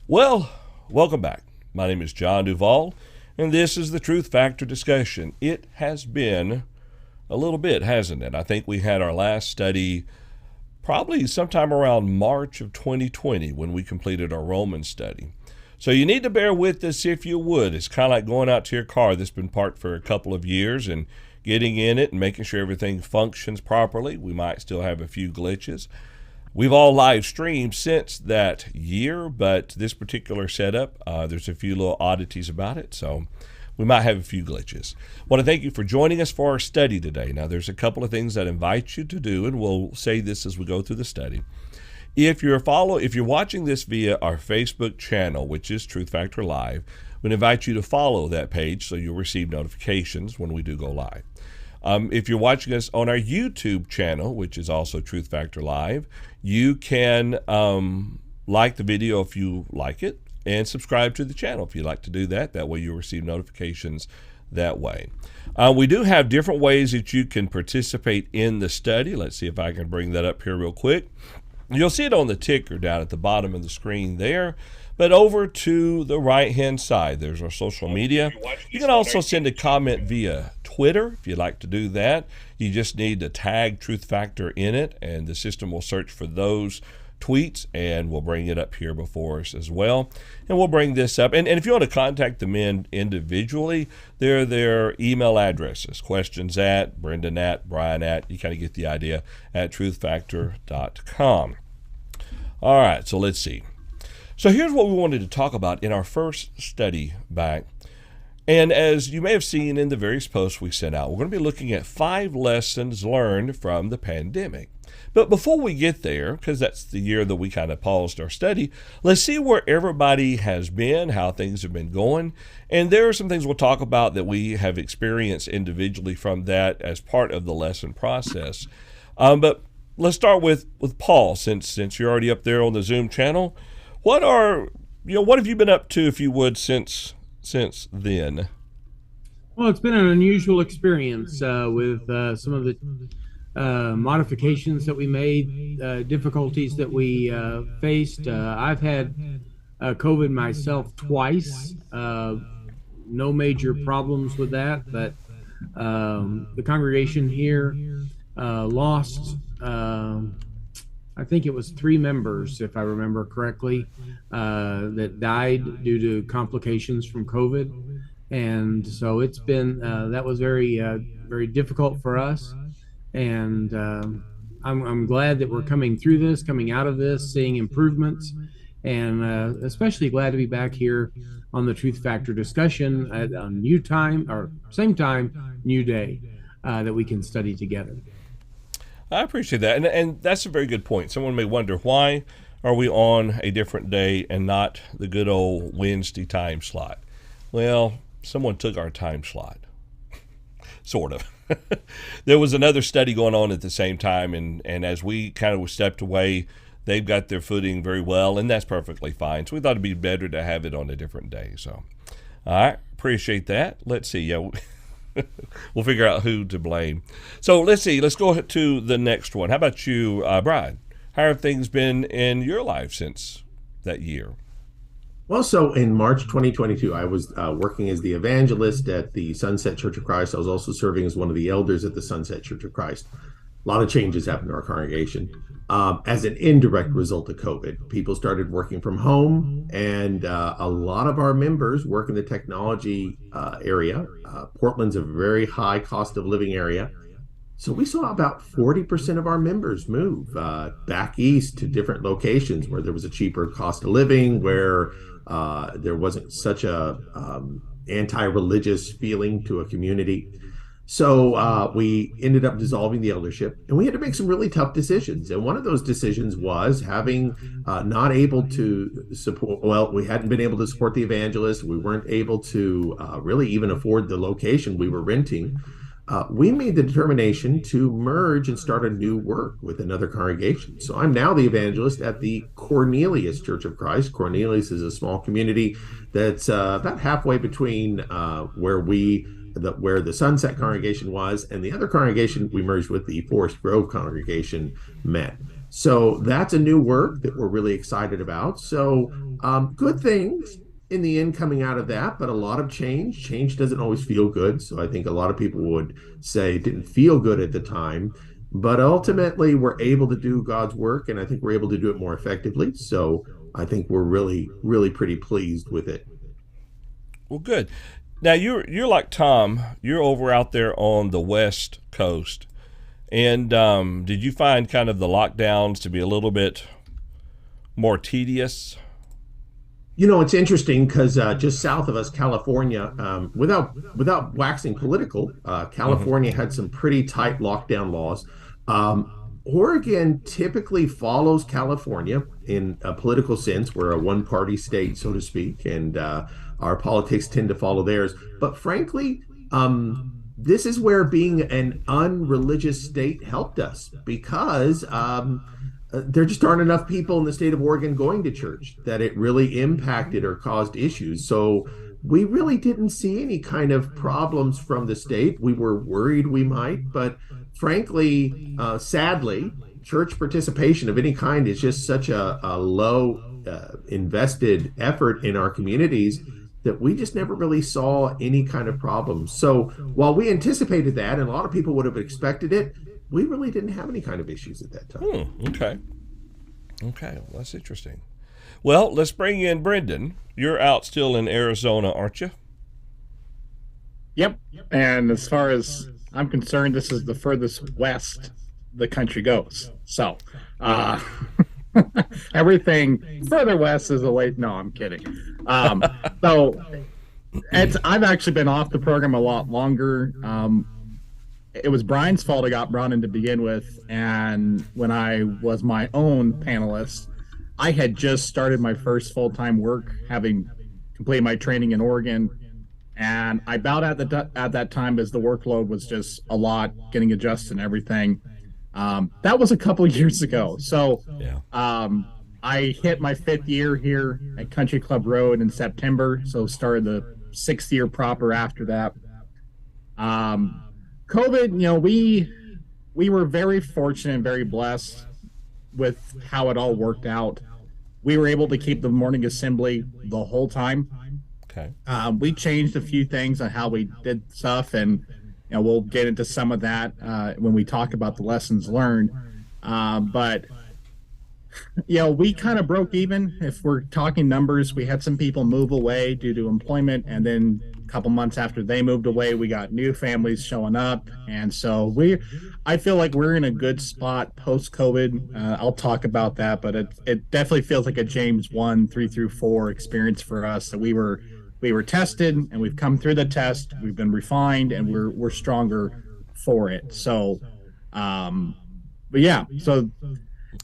Well, welcome back. My name is John Duvall, and this is the Truth Factor discussion. It has been a little bit, hasn't it? I think we had our last study probably sometime around March of 2020 when we completed our Roman study. So you need to bear with us if you would. It's kind of like going out to your car that's been parked for a couple of years and getting in it and making sure everything functions properly. We might still have a few glitches. We've all live streamed since that year, but this particular setup, there's a few little oddities about it, so we might have a few glitches. I want to thank you for joining us for our study today. Now, there's a couple of things that I invite you to do, and we'll say this as we go through the study. If you're watching this via our Facebook channel, which is Truth Factor Live, we'd invite you to follow that page so you'll receive notifications when we do go live. If you're watching us on our YouTube channel, which is also Truth Factor Live, you can like the video if you like it and subscribe to the channel if you'd like to do that. That way you'll receive notifications that way. We do have different ways that you can participate in the study. Let's see if I can bring that up here real quick. You'll see it on the ticker down at the bottom of the screen there. But over to the right-hand side, there's our social media. You can also send a comment via Twitter if you'd like to do that. You just need to tag Truth Factor in it, and the system will search for those tweets, and we'll bring it up here before us as well. And we'll bring this up. And if you want to contact the men individually, they're their email addresses, questions at, Brendan at, Brian at, you kind of get the idea, at truthfactor.com. All right, so let's see. So here's what we wanted to talk about in our first study back. And as you may have seen in the various posts we sent out, we're going to be looking at 5 lessons learned from the pandemic. But before we get there, because that's the year that we kind of paused our study, let's see where everybody has been, how things have been going. And there are some things we'll talk about that we have experienced individually from that as part of the lesson process. But let's start with Paul, since you're already up there on the Zoom channel. What have you been up to, if you would, since then? Well, it's been an unusual experience with some of the modifications that we made, difficulties that we faced. I've had COVID myself twice. No major problems with that, but the congregation here lost I think it was 3 members, if I remember correctly, that died due to complications from COVID. And so it's been, that was very, very difficult for us. And I'm glad that we're coming through this, coming out of this, seeing improvements, and especially glad to be back here on the Truth Factor discussion at a new time, or same time, new day, that we can study together. I appreciate that, and that's a very good point. Someone may wonder, why are we on a different day and not the good old Wednesday time slot? Well, someone took our time slot, sort of. There was another study going on at the same time, and as we kind of stepped away, they've got their footing very well, and that's perfectly fine. So we thought it'd be better to have it on a different day. So, all right, appreciate that. Let's see. Yeah. We'll figure out who to blame. So let's see. Let's go to the next one. How about you, Brian? How have things been in your life since that year? Well, so in March 2022, I was working as the evangelist at the Sunset Church of Christ. I was also serving as one of the elders at the Sunset Church of Christ. A lot of changes happened to our congregation. As an indirect result of COVID, people started working from home, and a lot of our members work in the technology area. Portland's a very high cost of living area. So we saw about 40% of our members move back east to different locations where there was a cheaper cost of living, where there wasn't such a anti-religious feeling to a community. So we ended up dissolving the eldership, and we had to make some really tough decisions. And one of those decisions was having not able to support, well, we hadn't been able to support the evangelist. We weren't able to really even afford the location we were renting. We made the determination to merge and start a new work with another congregation. So I'm now the evangelist at the Cornelius Church of Christ. Cornelius is a small community that's about halfway between where the Sunset congregation was and the other congregation we merged with, the Forest Grove congregation, met. So that's a new work that we're really excited about. So good things in the end coming out of that, but a lot of change. Change doesn't always feel good. So I think a lot of people would say it didn't feel good at the time. But ultimately, we're able to do God's work, and I think we're able to do it more effectively. So I think we're really, really pretty pleased with it. Well, good. Now you're like Tom. You're over out there on the West Coast, and did you find kind of the lockdowns to be a little bit more tedious? It's interesting because just south of us, California, without waxing political, California had some pretty tight lockdown laws. Um, Oregon typically follows California in a political sense. We're a one-party state, so to speak, and our politics tend to follow theirs. But frankly, this is where being an unreligious state helped us because there just aren't enough people in the state of Oregon going to church that it really impacted or caused issues. So we really didn't see any kind of problems from the state. We were worried we might, but frankly, sadly, church participation of any kind is just such a low invested effort in our communities that we just never really saw any kind of problems. So while we anticipated that, and a lot of people would have expected it, we really didn't have any kind of issues at that time. Okay. Okay. Well, that's interesting. Well, let's bring in Brendan. You're out still in Arizona, aren't you? Yep. And as far as I'm concerned, this is the furthest west the country goes. So, everything further west is away. No, I'm kidding. So I've actually been off the program a lot longer. It was Brian's fault I got brought in to begin with, and when I was my own panelist, I had just started my first full-time work, having completed my training in Oregon, and I bowed at that time as the workload was just a lot, getting adjusted and everything. That was a couple of years ago. So Yeah. I hit my 5th year here at Country Club Road in September, so started the 6th year proper after that. COVID, we were very fortunate and very blessed with how it all worked out. We were able to keep the morning assembly the whole time. Okay. We changed a few things on how we did stuff, and we'll get into some of that when we talk about the lessons learned. But we kind of broke even. If we're talking numbers, we had some people move away due to employment, and then a couple months after they moved away, we got new families showing up, and so I feel like we're in a good spot post-COVID. I'll talk about that, but it definitely feels like a James 1, 3 through 4 experience for us. That we were tested, and we've come through the test. We've been refined, and we're stronger for it. So, but yeah, so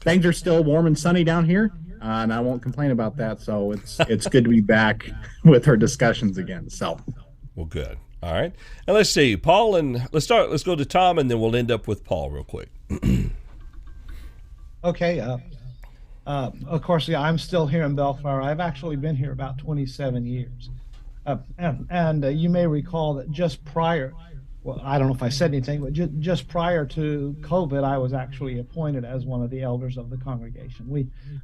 things are still warm and sunny down here, and I won't complain about that. So it's good to be back with our discussions again. So, Well, good. All right. And let's see, Paul, and let's go to Tom, and then we'll end up with Paul real quick. Okay. Of course, yeah, I'm still here in Bellflower. I've actually been here about 27 years. And you may recall that just prior, well, I don't know if I said anything, but just prior to COVID, I was actually appointed as one of the elders of the congregation.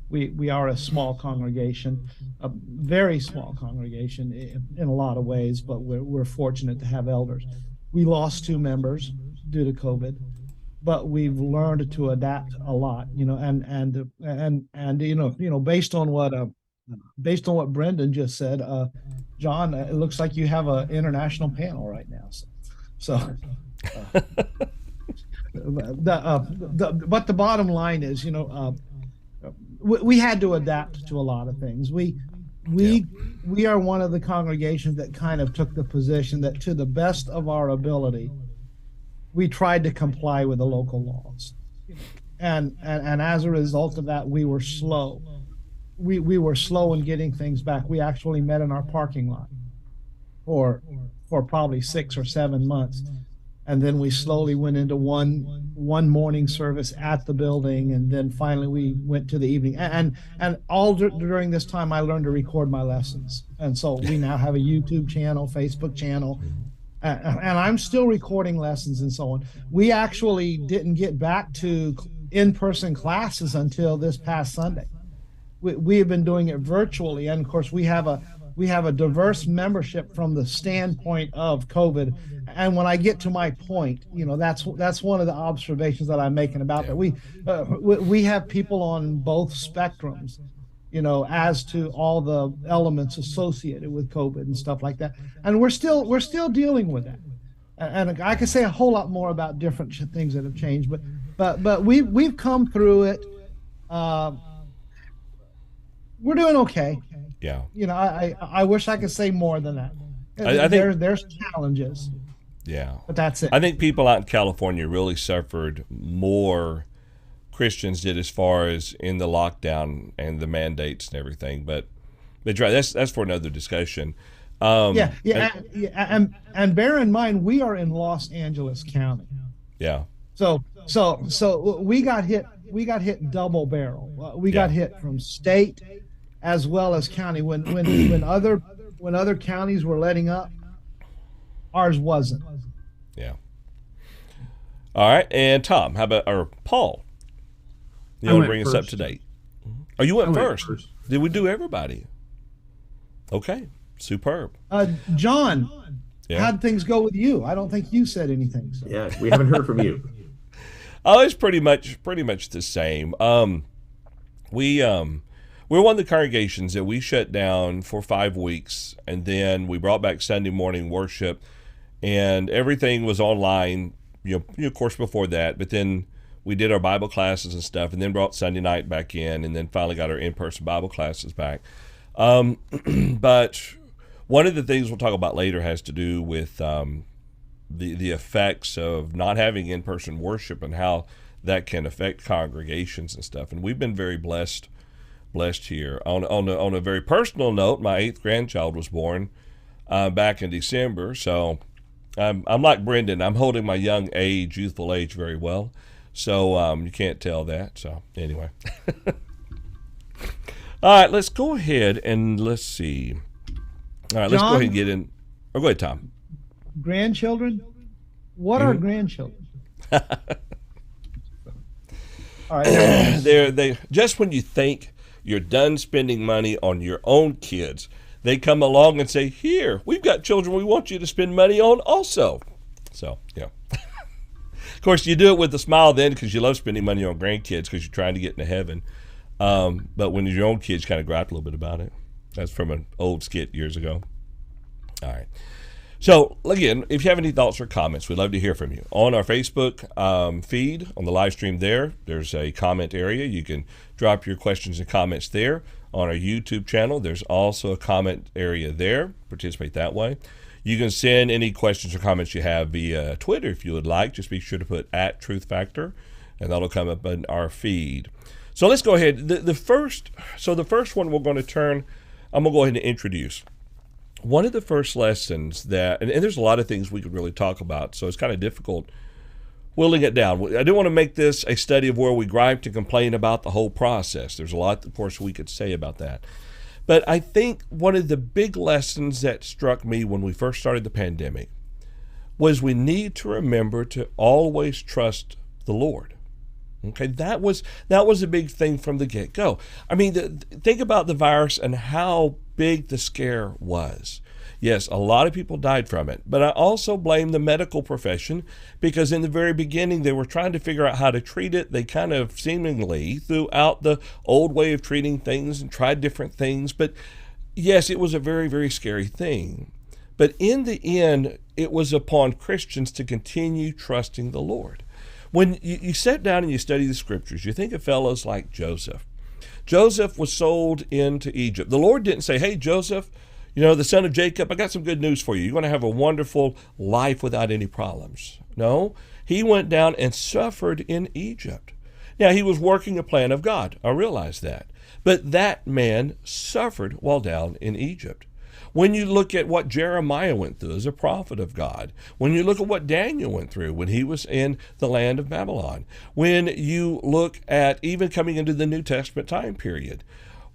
We are a small congregation, a very small congregation in a lot of ways, but we're fortunate to have elders. We lost 2 members due to COVID, but we've learned to adapt a lot, and based on what Brendan just said, John, it looks like you have an international panel right now. So but the bottom line is, we had to adapt to a lot of things. We are one of the congregations that kind of took the position that, to the best of our ability, we tried to comply with the local laws, and as a result of that, we were slow. We were slow in getting things back. We actually met in our parking lot for probably 6 or 7 months, and then we slowly went into one morning service at the building, and then finally we went to the evening. And all during this time, I learned to record my lessons, and so we now have a YouTube channel, Facebook channel, and I'm still recording lessons and so on. We actually didn't get back to in-person classes until this past Sunday. We have been doing it virtually, and of course we have a diverse membership from the standpoint of COVID. And when I get to my point, that's one of the observations that I'm making about that. We have people on both spectrums, as to all the elements associated with COVID and stuff like that. And we're still dealing with that. And I could say a whole lot more about different things that have changed, but we've come through it. We're doing okay. Yeah. I wish I could say more than that. I think there's challenges. Yeah. But that's it. I think people out in California really suffered more. Christians did, as far as in the lockdown and the mandates and everything. But that's for another discussion. And bear in mind, we are in Los Angeles County. Yeah. So we got hit double barrel. We got hit from state as well as county. When other counties were letting up, ours wasn't. Yeah. All right, and Tom, Paul? You want to bring us up to date? Oh, you went first. Did we do everybody? Okay, superb. John, how'd things go with you? I don't think you said anything. So. Yeah, we haven't heard from you. Oh, it's pretty much the same. We're one of the congregations that we shut down for 5 weeks, and then we brought back Sunday morning worship, and everything was online. Of course, before that, but then we did our Bible classes and stuff, and then brought Sunday night back in, and then finally got our in-person Bible classes back. But one of the things we'll talk about later has to do with the effects of not having in-person worship and how that can affect congregations and stuff. And we've been very blessed here. On a very personal note, my 8th grandchild was born back in December, so I'm like Brendan. I'm holding my youthful age very well. So you can't tell that. So anyway. All right, let's go ahead and let's see. All right, let's go ahead and get in. Oh, go ahead, Tom. Grandchildren? What are grandchildren? All right. They just when you think you're done spending money on your own kids, they come along and say, "Here, we've got children we want you to spend money on also." So, yeah. Of course, you do it with a smile then because you love spending money on grandkids because you're trying to get into heaven. But when your own kids, kind of gripe a little bit about it. That's from an old skit years ago. All right. So, again, if you have any thoughts or comments, we'd love to hear from you. On our Facebook feed, on the live stream there's a comment area. You can drop your questions and comments there. On our YouTube channel, there's also a comment area there. Participate that way. You can send any questions or comments you have via Twitter if you would like. Just be sure to put @truthfactor, and that'll come up in our feed. So let's go ahead. The first one we're going to turn, I'm going to go ahead and introduce. One of the first lessons that, and there's a lot of things we could really talk about, so it's kind of difficult whittling it down. I didn't want to make this a study of where we gripe and complain about the whole process. There's a lot, of course, we could say about that. But I think one of the big lessons that struck me when we first started the pandemic was we need to remember to always trust the Lord. Okay, that was a big thing from the get-go. I mean, think about the virus and how big the scare was. Yes, a lot of people died from it, but I also blame the medical profession because in the very beginning they were trying to figure out how to treat it. They kind of seemingly threw out the old way of treating things and tried different things. But yes, it was a very, very scary thing. But in the end, it was upon Christians to continue trusting the Lord. When you sit down and you study the scriptures, you think of fellows like Joseph. Joseph was sold into Egypt. The Lord didn't say, "Hey, Joseph, the son of Jacob, I got some good news for you. You're going to have a wonderful life without any problems." No, he went down and suffered in Egypt. Now, he was working a plan of God. I realize that. But that man suffered while down in Egypt. When you look at what Jeremiah went through as a prophet of God, when you look at what Daniel went through when he was in the land of Babylon, when you look at even coming into the New Testament time period,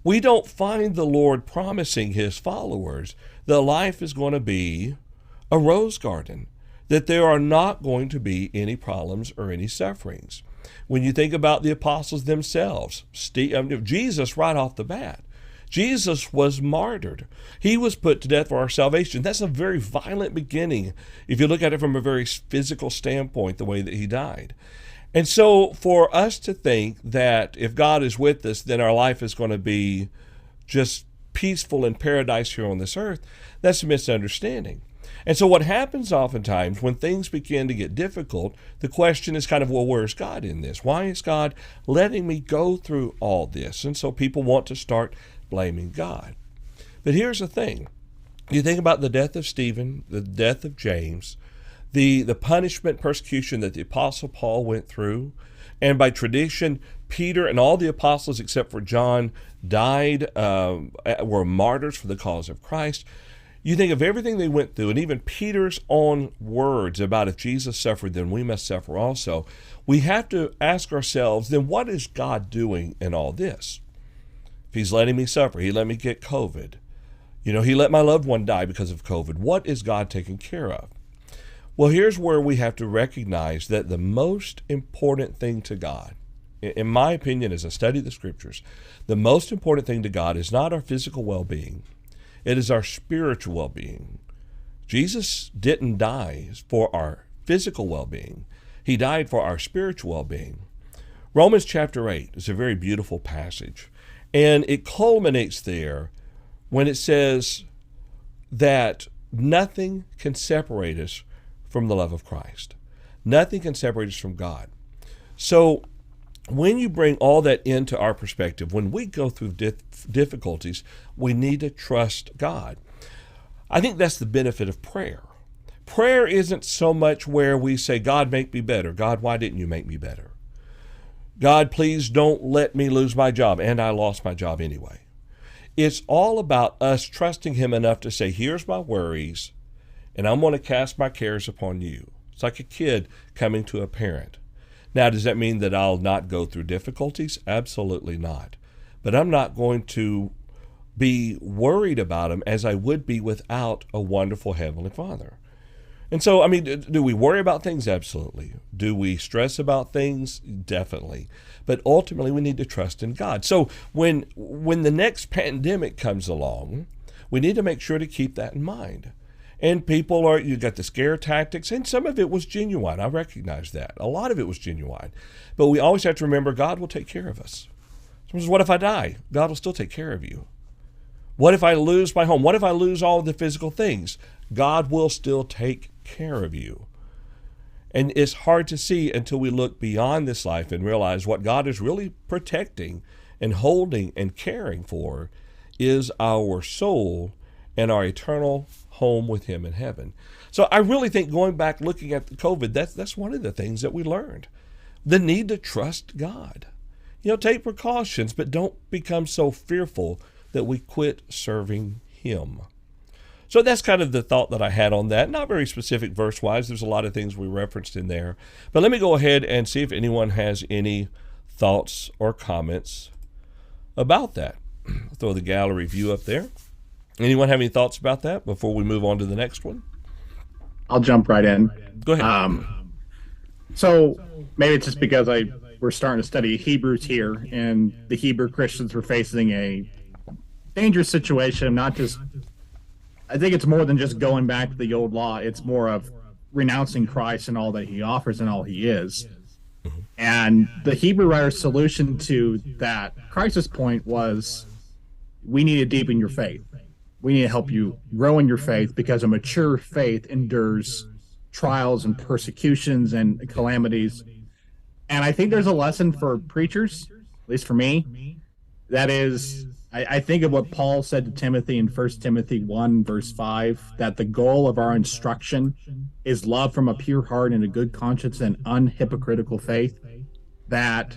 we don't find the Lord promising his followers that life is going to be a rose garden, that there are not going to be any problems or any sufferings. When you think about the apostles themselves, Jesus right off the bat, Jesus was martyred. He was put to death for our salvation. That's a very violent beginning if you look at it from a very physical standpoint, the way that he died. And so for us to think that if God is with us, then our life is going to be just peaceful in paradise here on this earth, that's a misunderstanding. And so what happens oftentimes when things begin to get difficult, the question is kind of, well, where's God in this? Why is God letting me go through all this? And so people want to start blaming God. But here's the thing. You think about the death of Stephen, the death of James, the punishment, persecution that the Apostle Paul went through, and by tradition, Peter and all the apostles except for John died, were martyrs for the cause of Christ. You think of everything they went through, and even Peter's own words about if Jesus suffered, then we must suffer also. We have to ask ourselves, then what is God doing in all this? If he's letting me suffer, he let me get COVID. He let my loved one die because of COVID. What is God taking care of? Well, here's where we have to recognize that the most important thing to God, in my opinion, as I study the scriptures, the most important thing to God is not our physical well-being. It is our spiritual well-being. Jesus didn't die for our physical well-being. He died for our spiritual well-being. Romans chapter 8 is a very beautiful passage, and it culminates there when it says that nothing can separate us from the love of Christ. Nothing can separate us from God. So when you bring all that into our perspective, when we go through difficulties, we need to trust God. I think that's the benefit of prayer. Prayer isn't so much where we say, God, make me better. God, why didn't you make me better? God, please don't let me lose my job. And I lost my job anyway. It's all about us trusting him enough to say, here's my worries, and I'm going to cast my cares upon you. It's like a kid coming to a parent. Now, does that mean that I'll not go through difficulties? Absolutely not. But I'm not going to be worried about them as I would be without a wonderful Heavenly Father. And so, do we worry about things? Absolutely. Do we stress about things? Definitely. But ultimately, we need to trust in God. So when the next pandemic comes along, we need to make sure to keep that in mind. And you got the scare tactics, and some of it was genuine. I recognize that. A lot of it was genuine. But we always have to remember God will take care of us. So what if I die? God will still take care of you. What if I lose my home? What if I lose all of the physical things? God will still take care of you. And it's hard to see until we look beyond this life and realize what God is really protecting and holding and caring for is our soul and our eternal home with him in heaven. So I really think going back looking at the COVID, that's one of the things that we learned. The need to trust God. Take precautions, but don't become so fearful that we quit serving him. So that's kind of the thought that I had on that. Not very specific verse-wise. There's a lot of things we referenced in there. But let me go ahead and see if anyone has any thoughts or comments about that. I'll throw the gallery view up there. Anyone have any thoughts about that before we move on to the next one? I'll jump right in. Go ahead. So maybe it's just because we're starting to study Hebrews here, and the Hebrew Christians were facing a dangerous situation. I think it's more than just going back to the old law. It's more of renouncing Christ and all that he offers and all he is. And the Hebrew writer's solution to that crisis point was, we need to deepen your faith. We need to help you grow in your faith, because a mature faith endures trials and persecutions and calamities. And I think there's a lesson for preachers, at least for me, that is, I think of what Paul said to Timothy in 1 Timothy 1, verse 5, that the goal of our instruction is love from a pure heart and a good conscience and unhypocritical faith. That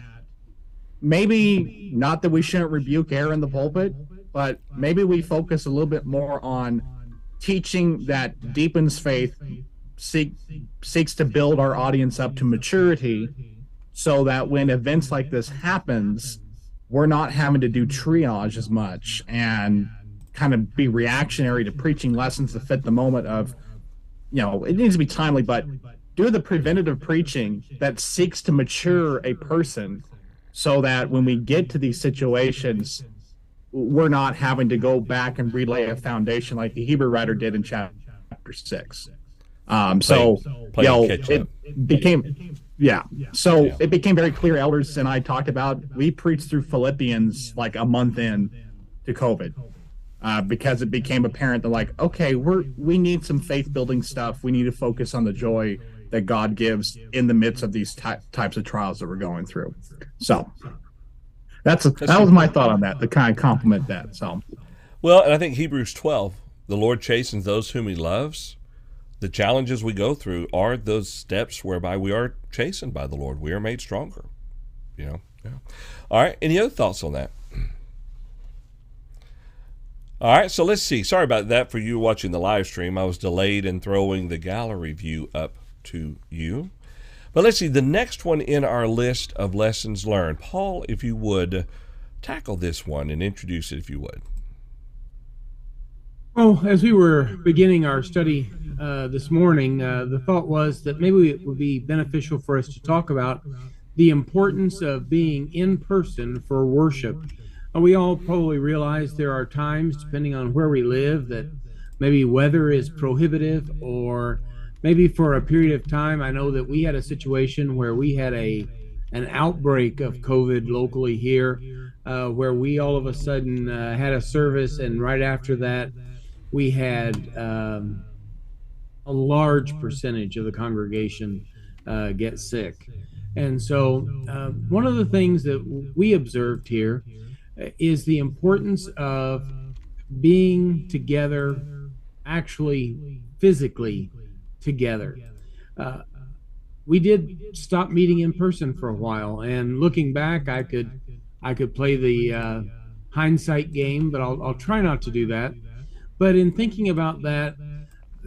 maybe not that we shouldn't rebuke error in the pulpit, but maybe we focus a little bit more on teaching that deepens faith, seeks to build our audience up to maturity, so that when events like this happens, we're not having to do triage as much and kind of be reactionary to preaching lessons that fit the moment of, it needs to be timely, but do the preventative preaching that seeks to mature a person so that when we get to these situations, we're not having to go back and relay a foundation like the Hebrew writer did in chapter 6. It became, it became very clear. Elders and I talked about, we preached through Philippians like a month in to COVID, because it became apparent that, like, okay, we need some faith building stuff. We need to focus on the joy that God gives in the midst of these types of trials that we're going through. So that was my thought on that, to kind of complement that. So, well, and I think Hebrews 12, the Lord chastens those whom he loves. The challenges we go through are those steps whereby we are chastened by the Lord. We are made stronger. Yeah. All right. Any other thoughts on that? All right. So let's see. Sorry about that for you watching the live stream. I was delayed in throwing the gallery view up to you. But let's see. The next one in our list of lessons learned. Paul, if you would, tackle this one and introduce it, if you would. Well, as we were beginning our study this morning, the thought was that maybe it would be beneficial for us to talk about the importance of being in person for worship. We all probably realize there are times, depending on where we live, that maybe weather is prohibitive, or maybe for a period of time. I know that we had a situation where we had an outbreak of COVID locally here, where we all of a sudden had a service, and right after that, we had a large percentage of the congregation get sick. And so one of the things that we observed here is the importance of being together, actually physically together. We did stop meeting in person for a while, and looking back, I could play the hindsight game, but I'll try not to do that. But in thinking about that,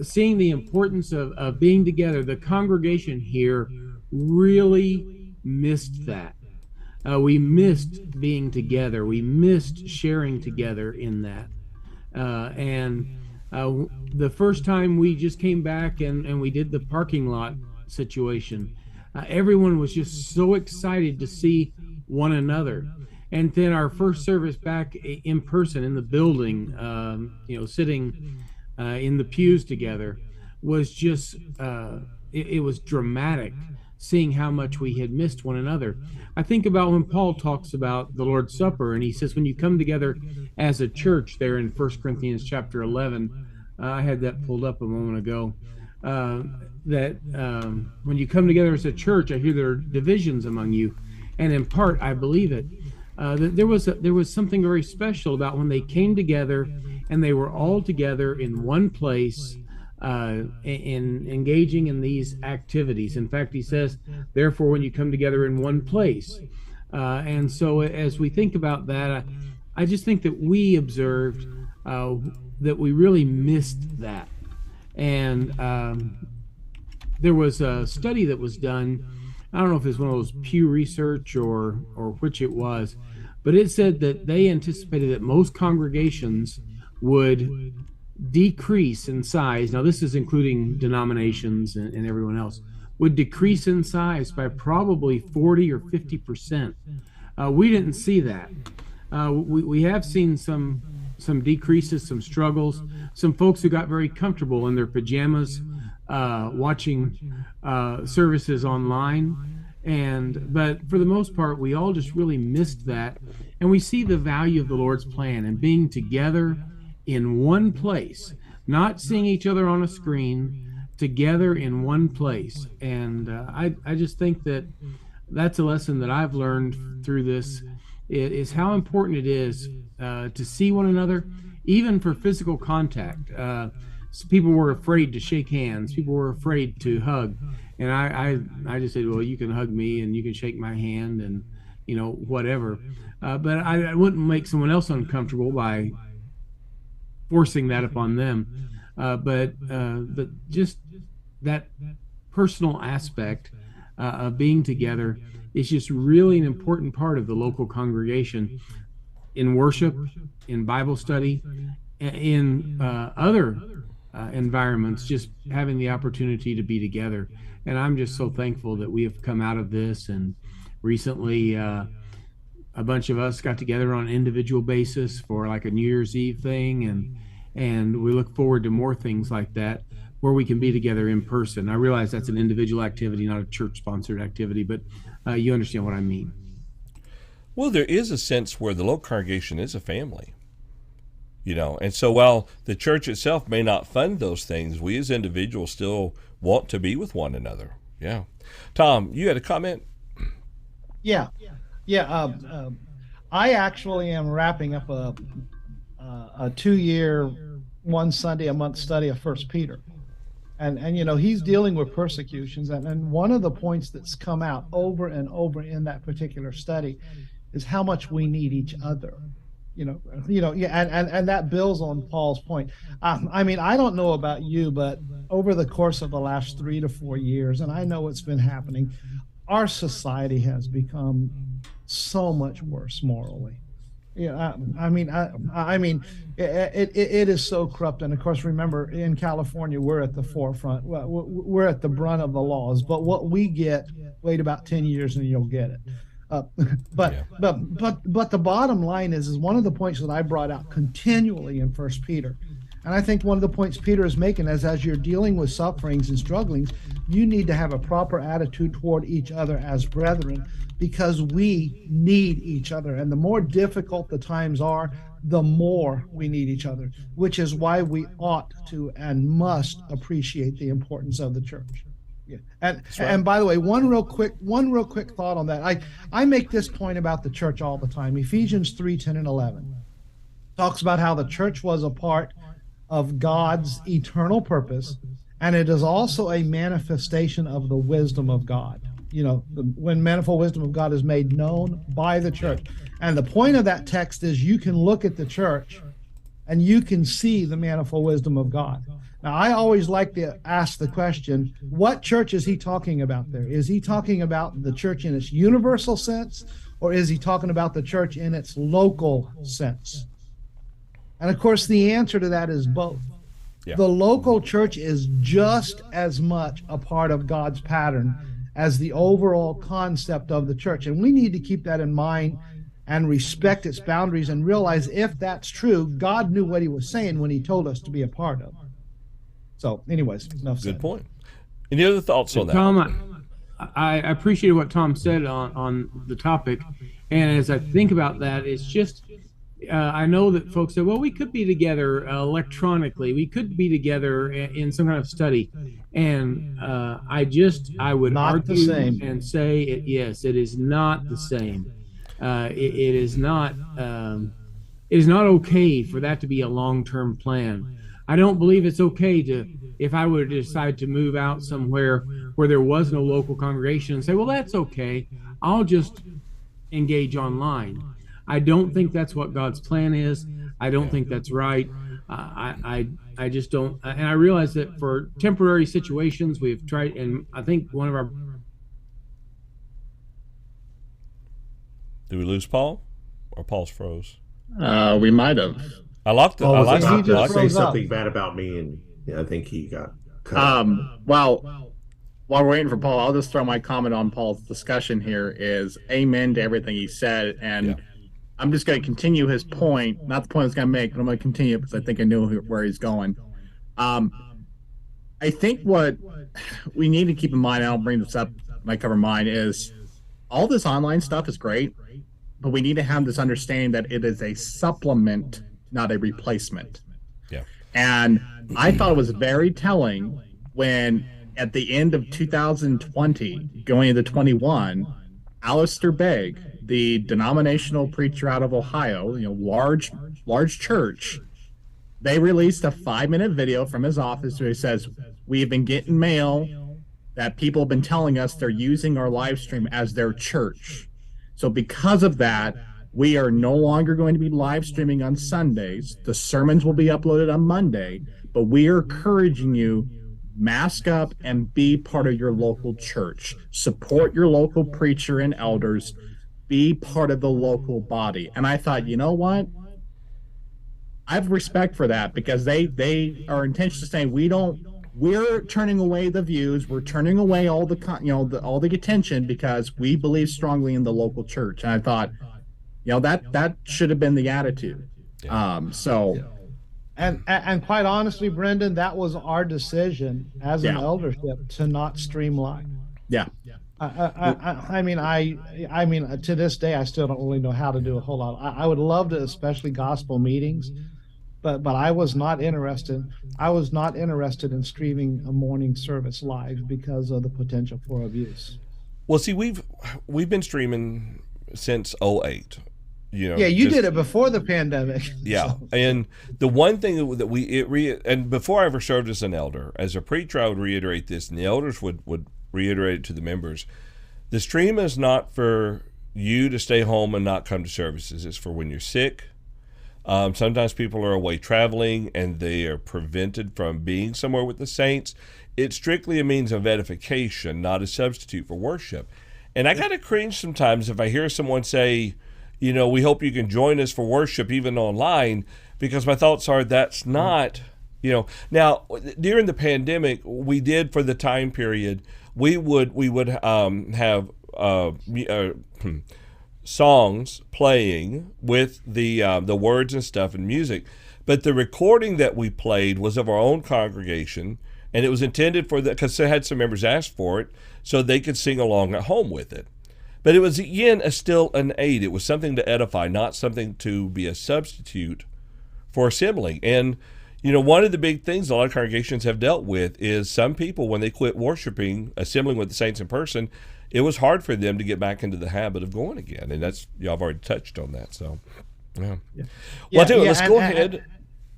seeing the importance of being together, the congregation here really missed that. We missed being together. We missed sharing together in that. The first time we just came back and we did the parking lot situation, everyone was just so excited to see one another. And then our first service back in person in the building, sitting in the pews together, was just, it was dramatic, seeing how much we had missed one another. I think about when Paul talks about the Lord's Supper, and he says, when you come together as a church, there in 1 Corinthians chapter 11, I had that pulled up a moment ago, that when you come together as a church, I hear there are divisions among you. And in part, I believe it. That there was something very special about when they came together and they were all together in one place, in engaging in these activities. In fact, he says, therefore, when you come together in one place. And so as we think about that, I just think that we observed that we really missed that. And there was a study that was done. I don't know if it's one of those Pew Research or which it was, but it said that they anticipated that most congregations would decrease in size. Now, this is including denominations and everyone else, would decrease in size by probably 40 or 50%. We didn't see that. We have seen some decreases, some struggles, some folks who got very comfortable in their pajamas, watching services online. But for the most part, we all just really missed that. And we see the value of the Lord's plan and being together in one place, not seeing each other on a screen, together in one place. And I just think that that's a lesson that I've learned through this, is how important it is to see one another, even for physical contact. So people were afraid to shake hands. People were afraid to hug. And I just said, well, you can hug me and you can shake my hand and, whatever. But I wouldn't make someone else uncomfortable by forcing that upon them. But just that personal aspect of being together is just really an important part of the local congregation in worship, in Bible study, in other environments, just having the opportunity to be together. And I'm just so thankful that we have come out of this. And recently, a bunch of us got together on an individual basis for like a New Year's Eve thing, and we look forward to more things like that where we can be together in person. I realize that's an individual activity, not a church-sponsored activity, but you understand what I mean. Well, there is a sense where the local congregation is a family, and so while the church itself may not fund those things, we as individuals still want to be with one another. Yeah. Tom, you had a comment? Yeah. I actually am wrapping up a 2-year, one Sunday a month study of First Peter, and he's dealing with persecutions, and one of the points that's come out over and over in that particular study is how much we need each other. And that builds on Paul's point. I mean, I don't know about you, but over the course of the last 3 to 4 years, and I know it's been happening, our society has become so much worse morally. I mean, it is so corrupt. And of course, remember, in California, we're at the forefront. We're at the brunt of the laws. But what we get, wait about 10 years and you'll get it. But the bottom line is one of the points that I brought out continually in First Peter, and I think one of the points Peter is making is, as you're dealing with sufferings and strugglings, you need to have a proper attitude toward each other as brethren, because we need each other. And the more difficult the times are, the more we need each other, which is why we ought to and must appreciate the importance of the church. Yeah. And by the way, one real quick thought on that. I make this point about the church all the time. Ephesians 3:10 and 11 talks about how the church was a part of God's eternal purpose, and it is also a manifestation of the wisdom of God. When manifold wisdom of God is made known by the church. And the point of that text is you can look at the church and you can see the manifold wisdom of God. Now, I always like to ask the question, what church is he talking about there? Is he talking about the church in its universal sense, or is he talking about the church in its local sense? And of course, the answer to that is both. Yeah. The local church is just as much a part of God's pattern as the overall concept of the church. And we need to keep that in mind and respect its boundaries and realize, if that's true, God knew what he was saying when he told us to be a part of it. So anyways, enough said. Good point. Any other thoughts on that? Tom, I appreciate what Tom said on the topic. And as I think about that, it's just, I know that folks say, well, we could be together electronically. We could be together in some kind of study. And I would not argue the same. And say, yes, it is not the same. It is not okay for that to be a long-term plan. I don't believe it's okay if I were to decide to move out somewhere where there was no local congregation and say, well, that's okay, I'll just engage online. I don't think that's what God's plan is. I don't think that's right. I just don't. And I realize that for temporary situations, we've tried, and I think one of our. Did we lose Paul? Or Paul's froze? We might have. I like to say something bad about me, and I think he got cut. Well, while we're waiting for Paul, I'll just throw my comment on Paul's discussion here is amen to everything he said, and I'm just going to continue his point, not the point I was going to make, but I'm going to continue because I think I know where he's going. I think what we need to keep in mind, and I'll bring this up when I cover mine, is all this online stuff is great, but we need to have this understanding that it is a supplement, not a replacement. Yeah. And I thought it was very telling when at the end of 2020, going into 21, Alistair Begg, the denominational preacher out of Ohio, large church, they released a 5-minute video from his office where he says, we have been getting mail that people have been telling us they're using our live stream as their church. So because of that, we are no longer going to be live streaming on Sundays. The sermons will be uploaded on Monday, but we are encouraging you, mask up and be part of your local church. Support your local preacher and elders. Be part of the local body. And I thought, you know what? I have respect for that, because they are intentionally saying we're turning away the views, we're turning away all all the attention, because we believe strongly in the local church. And I thought, that should have been the attitude. Yeah. So And quite honestly, Brendan, that was our decision as an Yeah. eldership to not stream live. yeah, I mean, to this day, I still don't really know how to do a whole lot. I would love to, especially gospel meetings, but I was not interested. I was not interested in streaming a morning service live because of the potential for abuse. Well, see, we've been streaming since '08. Yeah, you did it before the pandemic. Yeah, So. and the one thing and before I ever served as an elder, as a preacher, I would reiterate this, and the elders would reiterate it to the members. The stream is not for you to stay home and not come to services. It's for when you're sick. Sometimes people are away traveling and they are prevented from being somewhere with the saints. It's strictly a means of edification, not a substitute for worship. And I kind of cringe sometimes if I hear someone say, we hope you can join us for worship even online, because my thoughts are that's not, Now, during the pandemic, we did, for the time period, we would have songs playing with the words and stuff and music, but the recording that we played was of our own congregation, and it was intended for because they had some members ask for it so they could sing along at home with it. But it was, again, still an aid. It was something to edify, not something to be a substitute for assembling. And, one of the big things a lot of congregations have dealt with is some people, when they quit worshiping, assembling with the saints in person, it was hard for them to get back into the habit of going again. And that's, y'all have already touched on that. So, yeah. Well, let's go ahead.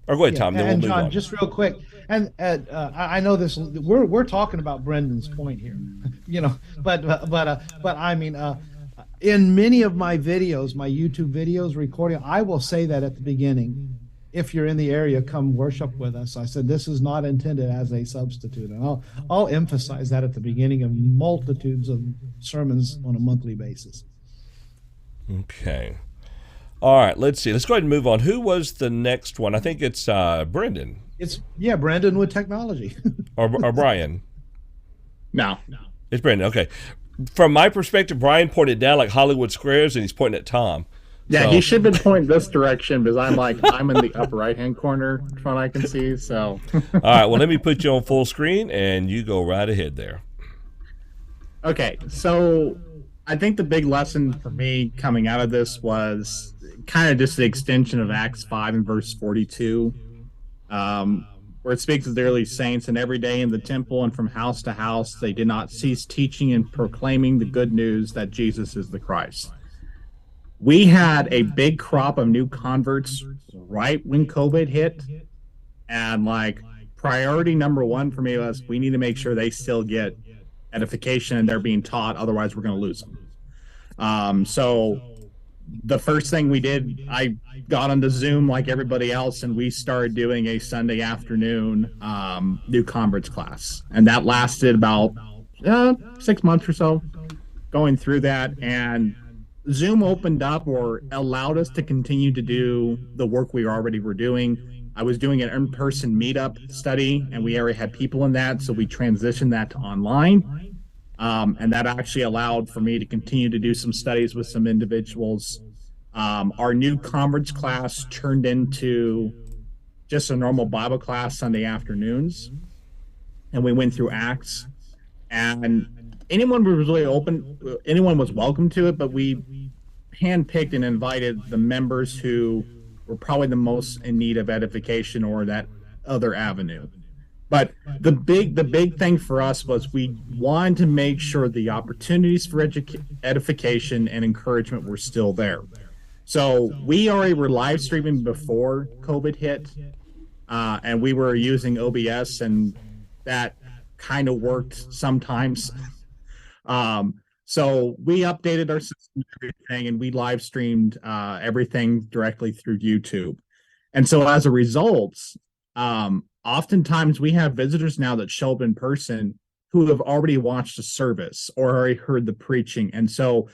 Or go ahead, Tom. Then we'll move John, on. just real quick, and I know this. We're talking about Brendan's point here, but I mean, in many of my videos, my YouTube videos, recording, I will say that at the beginning. If you're in the area, come worship with us. I said this is not intended as a substitute, and I'll emphasize that at the beginning of multitudes of sermons on a monthly basis. Okay. All right, let's see. Let's go ahead and move on. Who was the next one? I think it's Brendan. Brendan with technology. or Brian. no. It's Brendan. Okay. From my perspective, Brian pointed down like Hollywood squares, and he's pointing at Tom. Yeah, So- he should have been pointing this direction, because I'm in the upper right-hand corner from what I can see. So, All right, well, let me put you on full screen, and you go right ahead there. okay. So I think the big lesson for me coming out of this was kind of just the extension of Acts 5 and verse 42, where it speaks of the early saints, and every day in the temple and from house to house, they did not cease teaching and proclaiming the good news that Jesus is the Christ. We had a big crop of new converts right when COVID hit. And priority number one for me was we need to make sure they still get edification and they're being taught. Otherwise, we're going to lose them. So the first thing we did, I got onto Zoom like everybody else, and we started doing a Sunday afternoon new converts class. And that lasted about 6 months or so, going through that. And Zoom opened up or allowed us to continue to do the work we already were doing. I was doing an in-person meetup study, and we already had people in that, so we transitioned that to online. And that actually allowed for me to continue to do some studies with some individuals. Our new conference class turned into just a normal Bible class Sunday afternoons, and we went through Acts. And anyone was really open, anyone was welcome to it, but we handpicked and invited the members who were probably the most in need of edification or that other avenue. But the big thing for us was we wanted to make sure the opportunities for edification and encouragement were still there. So we already were live streaming before COVID hit, and we were using OBS, and that kind of worked sometimes. So we updated our system and everything, and we live streamed everything directly through YouTube. And so as a result, oftentimes we have visitors now that show up in person who have already watched a service or already heard the preaching. And so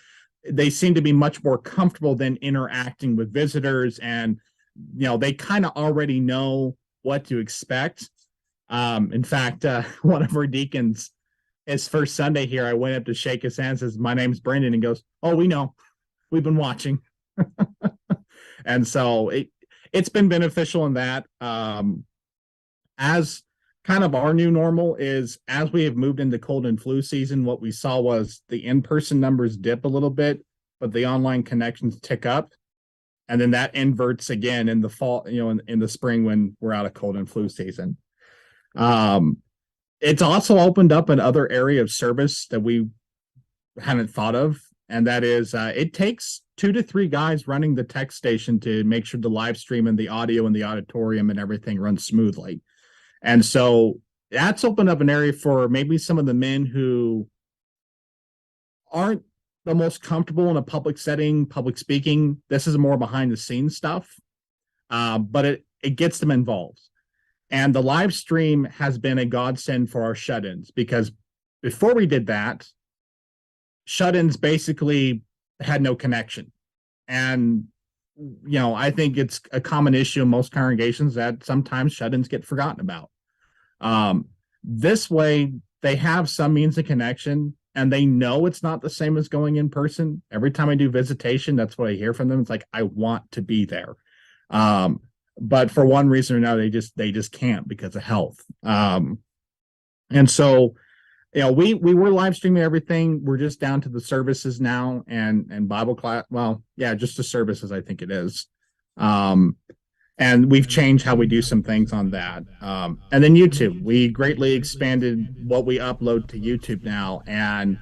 they seem to be much more comfortable than interacting with visitors. And they kind of already know what to expect. In fact, one of our deacons, his first Sunday here, I went up to shake his hand, says, "My name's Brendan," and goes, "Oh, we know. We've been watching." And so it's been beneficial in that. As kind of our new normal is, as we have moved into cold and flu season, what we saw was the in-person numbers dip a little bit, but the online connections tick up. And then that inverts again in the fall, in the spring when we're out of cold and flu season. It's also opened up another area of service that we hadn't thought of. And that is, it takes 2 to 3 guys running the tech station to make sure the live stream and the audio and the auditorium and everything runs smoothly. And so that's opened up an area for maybe some of the men who aren't the most comfortable in a public setting, public speaking. This is more behind the scenes stuff, but it gets them involved. And the live stream has been a godsend for our shut-ins, because before we did that, shut-ins basically had no connection. And, I think it's a common issue in most congregations that sometimes shut-ins get forgotten about. This way, they have some means of connection, and they know it's not the same as going in person. Every time I do visitation, that's what I hear from them. It's like, I want to be there. But for one reason or another, they just can't because of health. And so, we were live streaming everything. We're just down to the services now and Bible class. Well, yeah, just the services, I think it is. And we've changed how we do some things on that. And then YouTube, we greatly expanded what we upload to YouTube now. And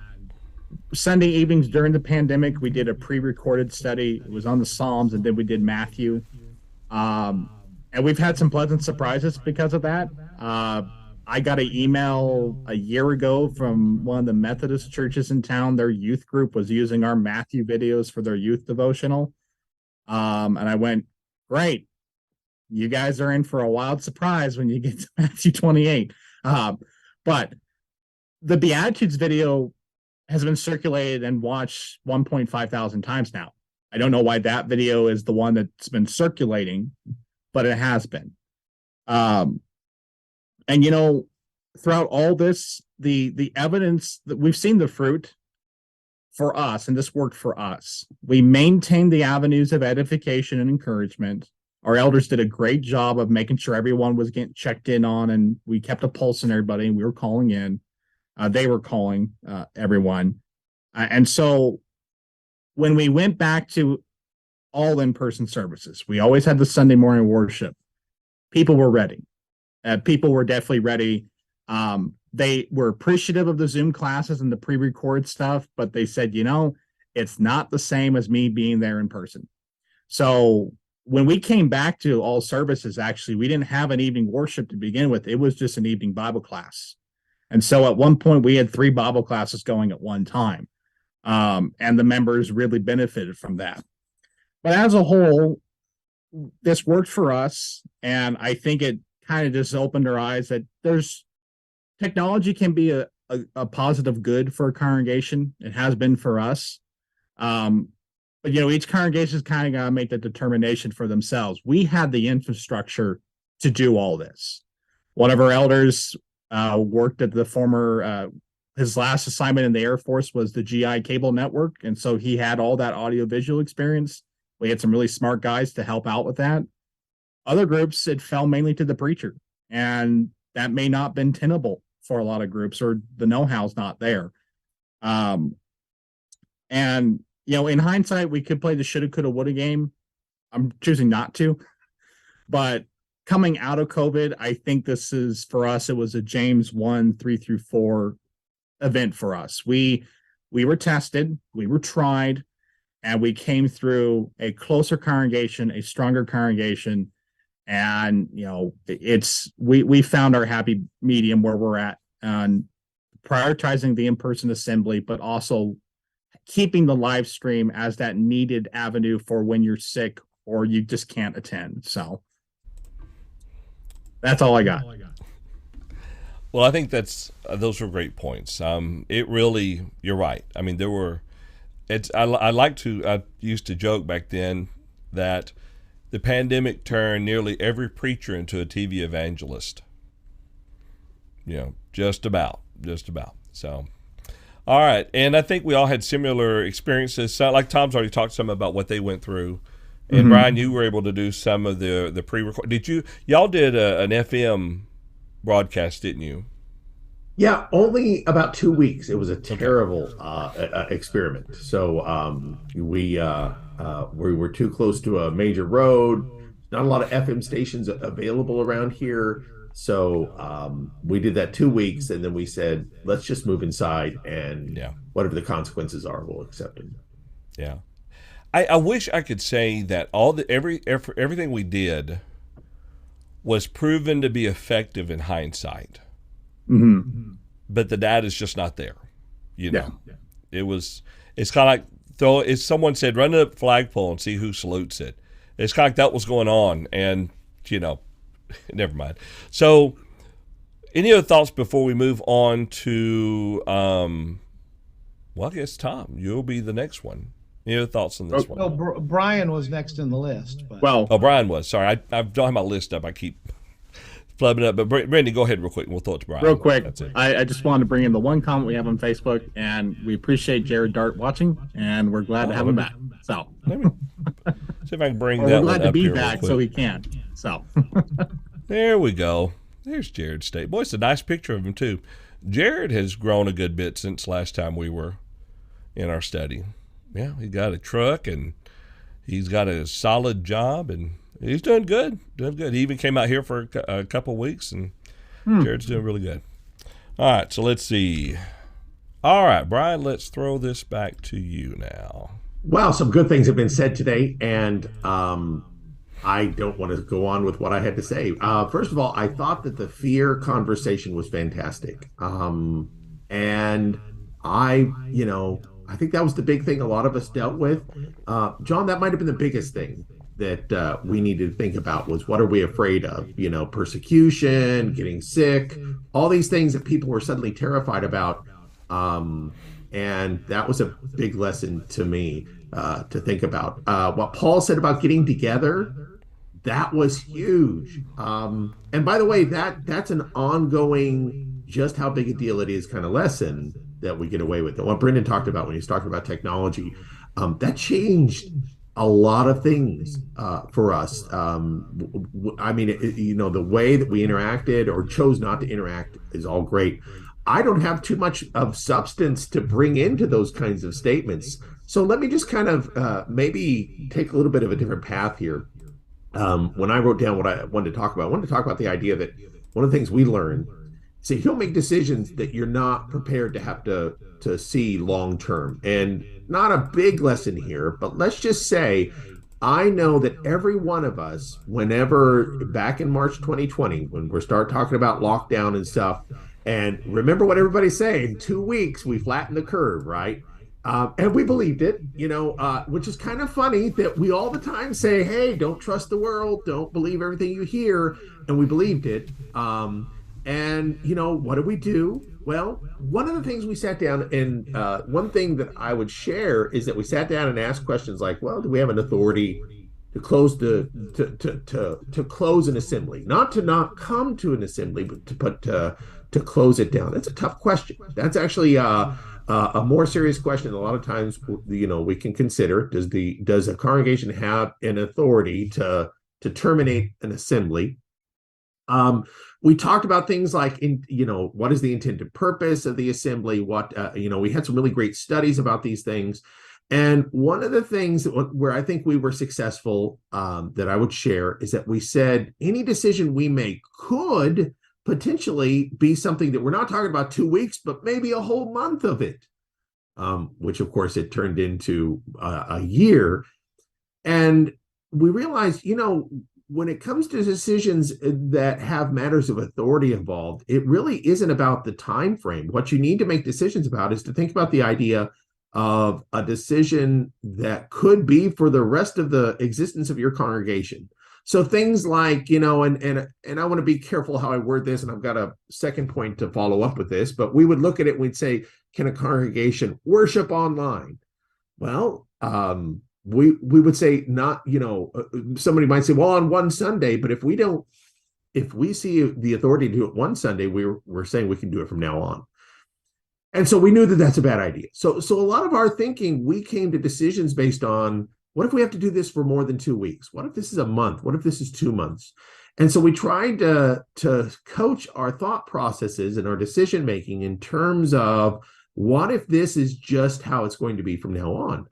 Sunday evenings during the pandemic, we did a pre-recorded study. It was on the Psalms, and then we did Matthew. And we've had some pleasant surprises because of that. I got an email a year ago from one of the Methodist churches in town. Their youth group was using our Matthew videos for their youth devotional. And I went, great. You guys are in for a wild surprise when you get to Matthew 28. But the Beatitudes video has been circulated and watched 1.5 thousand times now. I don't know why that video is the one that's been circulating, but it has been. And, throughout all this, the evidence that we've seen the fruit for us, and this worked for us. We maintained the avenues of edification and encouragement. Our elders did a great job of making sure everyone was getting checked in on, and we kept a pulse on everybody, and we were calling in. They were calling everyone. And so when we went back to all in-person services, we always had the Sunday morning worship. People were ready. People were definitely ready. They were appreciative of the Zoom classes and the pre-record stuff, but they said, it's not the same as me being there in person. So when we came back to all services, actually, we didn't have an evening worship to begin with. It was just an evening Bible class. And so at one point, we had 3 Bible classes going at one time. And the members really benefited from that. But as a whole, this worked for us. And I think it kind of just opened our eyes that technology can be a positive good for a congregation. It has been for us. But, each congregation's kind of got to make the determination for themselves. We had the infrastructure to do all this. One of our elders worked at the former, his last assignment in the Air Force was the GI cable network. And so he had all that audio-visual experience. We had some really smart guys to help out with that. Other groups, it fell mainly to the preacher. And that may not have been tenable for a lot of groups, or the know-how's not there. And, in hindsight, we could play the shoulda, coulda, woulda game. I'm choosing not to. But coming out of COVID, I think this is, for us, it was a James 1:3-4 event for us. We were tested, we were tried, and we came through a closer congregation, a stronger congregation. And, we found our happy medium where we're at, and prioritizing the in-person assembly, but also keeping the live stream as that needed avenue for when you're sick or you just can't attend. So that's all I got. Well, I think those were great points. It really, you're right. I mean, I used to joke back then that the pandemic turned nearly every preacher into a TV evangelist. Just about. So, all right. And I think we all had similar experiences. So, like Tom's already talked some about what they went through. And Brian, you were able to do some of the pre-record. Y'all did an FM broadcast, didn't you? Yeah, only about 2 weeks. It was a terrible experiment. So we were too close to a major road. Not a lot of FM stations available around here. So we did that 2 weeks, and then we said, let's just move inside, and whatever the consequences are, we'll accept them. Yeah. I wish I could say that everything we did was proven to be effective in hindsight. Mm-hmm. But the data's just not there. Yeah. It's kind of like someone said, run a flagpole and see who salutes it. It's kind of like that was going on, and never mind. So, any other thoughts before we move on to I guess Tom, you'll be the next one. Any other thoughts on this one? No, Brian was next in the list. But. Brian was. Sorry, I don't have my list up. I keep flubbing up. But Brandy, go ahead real quick, and we'll throw it to Brian. Real quick, I just wanted to bring in the one comment we have on Facebook, and we appreciate Jared Dart watching, and we're glad to have him back. So let me see if I can bring that we're one glad to up be here back so he can. So there we go. There's Jared State. Boy, it's a nice picture of him too. Jared has grown a good bit since last time we were in our study. Yeah, he got a truck, and he's got a solid job, and he's doing good. He even came out here for a couple of weeks, and Jared's doing really good. All right, so let's see. All right, Brian, let's throw this back to you now. Well, some good things have been said today, and I don't want to go on with what I had to say. First of all, I thought that the fear conversation was fantastic. And I think that was the big thing a lot of us dealt with. John, that might have been the biggest thing that we needed to think about was what are we afraid of? Persecution, getting sick, all these things that people were suddenly terrified about. And that was a big lesson to me to think about. What Paul said about getting together, that was huge. And by the way, that's an ongoing, just how big a deal it is kind of lesson that we get away with. What Brendan talked about when he was talking about technology, that changed a lot of things for us. I mean, the way that we interacted or chose not to interact is all great. I don't have too much of substance to bring into those kinds of statements. So let me just kind of maybe take a little bit of a different path here. When I wrote down what I wanted to talk about, I wanted to talk about the idea that one of the things we learned, so you don't make decisions that you're not prepared to have to see long term. And not a big lesson here, but let's just say I know that every one of us, whenever back in March 2020, when we start talking about lockdown and stuff, and remember what everybody's saying, 2 weeks, we flattened the curve, right? And we believed it, which is kind of funny that we all the time say, hey, don't trust the world, don't believe everything you hear. And we believed it. And, what do we do? Well, one of the things we sat down and one thing that I would share is that we sat down and asked questions like, well, do we have an authority to close to close an assembly? Not to not come to an assembly, but to close it down. That's a tough question. That's actually a more serious question. A lot of times, we can consider, does a congregation have an authority to terminate an assembly? We talked about things like, what is the intended purpose of the assembly? We had some really great studies about these things. And one of the things where I think we were successful that I would share is that we said any decision we make could potentially be something that we're not talking about 2 weeks, but maybe a whole month of it, which of course it turned into a year. And we realized, when it comes to decisions that have matters of authority involved, it really isn't about the time frame. What you need to make decisions about is to think about the idea of a decision that could be for the rest of the existence of your congregation. So things like, and I want to be careful how I word this, and I've got a second point to follow up with this, but we would look at it and we'd say, can a congregation worship online? Well, we would say not, somebody might say, well, on one Sunday, but if we see the authority to do it one Sunday, we're saying we can do it from now on. And so we knew that that's a bad idea. So a lot of our thinking, we came to decisions based on, what if we have to do this for more than 2 weeks? What if this is a month? What if this is 2 months? And so we tried to coach our thought processes and our decision making in terms of, what if this is just how it's going to be from now on?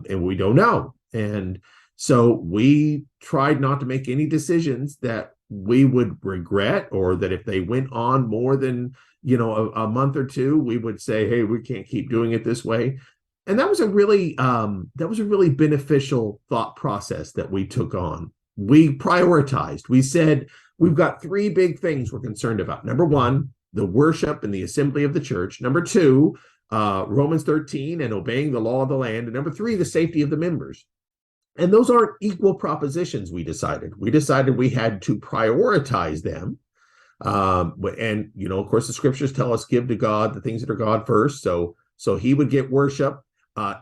And we don't know. And so we tried not to make any decisions that we would regret, or that if they went on more than a month or two, we would say, hey, we can't keep doing it this way. And that was a really beneficial thought process that we took on. We prioritized. We said, we've got 3 big things we're concerned about. Number 1, the worship and the assembly of the church. Number 2, Romans 13 and obeying the law of the land. And number 3, the safety of the members. And those aren't equal propositions, we decided. We decided we had to prioritize them. And, of course, the scriptures tell us, give to God the things that are God first. So he would get worship,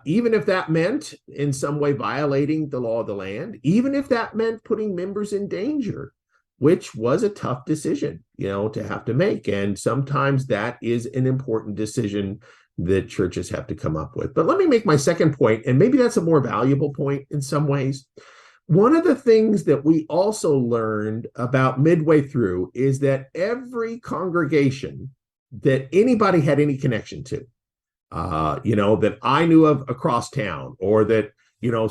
even if that meant in some way violating the law of the land, even if that meant putting members in danger, which was a tough decision, to have to make. And sometimes that is an important decision that churches have to come up with. But let me make my second point, and maybe that's a more valuable point in some ways. One of the things that we also learned about midway through is that every congregation that anybody had any connection to, that I knew of across town, or that,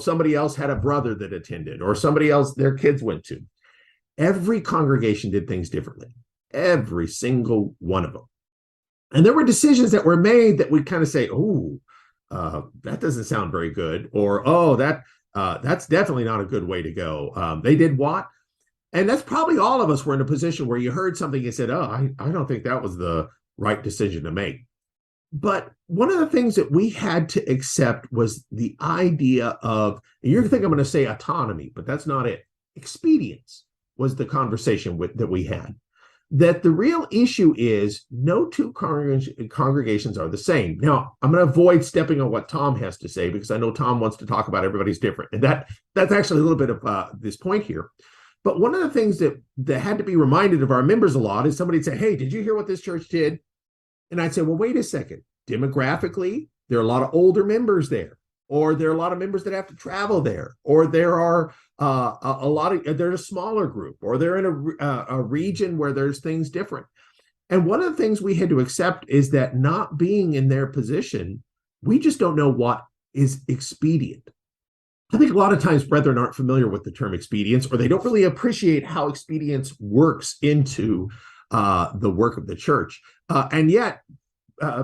somebody else had a brother that attended, or somebody else their kids went to, every congregation did things differently, every single one of them. And there were decisions that were made that we kind of say, oh, that doesn't sound very good, or, oh, that's definitely not a good way to go. They did what? And that's probably all of us were in a position where you heard something and said, oh, I don't think that was the right decision to make. But one of the things that we had to accept was the idea of, and you're thinking I'm going to say autonomy, but that's not it. Expedience was the conversation that we had. That the real issue is no 2 congregations are the same. Now, I'm going to avoid stepping on what Tom has to say, because I know Tom wants to talk about everybody's different. And that's actually a little bit of this point here. But one of the things that had to be reminded of our members a lot is somebody'd say, hey, did you hear what this church did? And I'd say, well, wait a second. Demographically, there are a lot of older members there, or there are a lot of members that have to travel there, or there are they're a smaller group, or they're in a region where there's things different. And one of the things we had to accept is that, not being in their position, we just don't know what is expedient. I think a lot of times brethren aren't familiar with the term expedience, or they don't really appreciate how expedience works into the work of the church. And yet,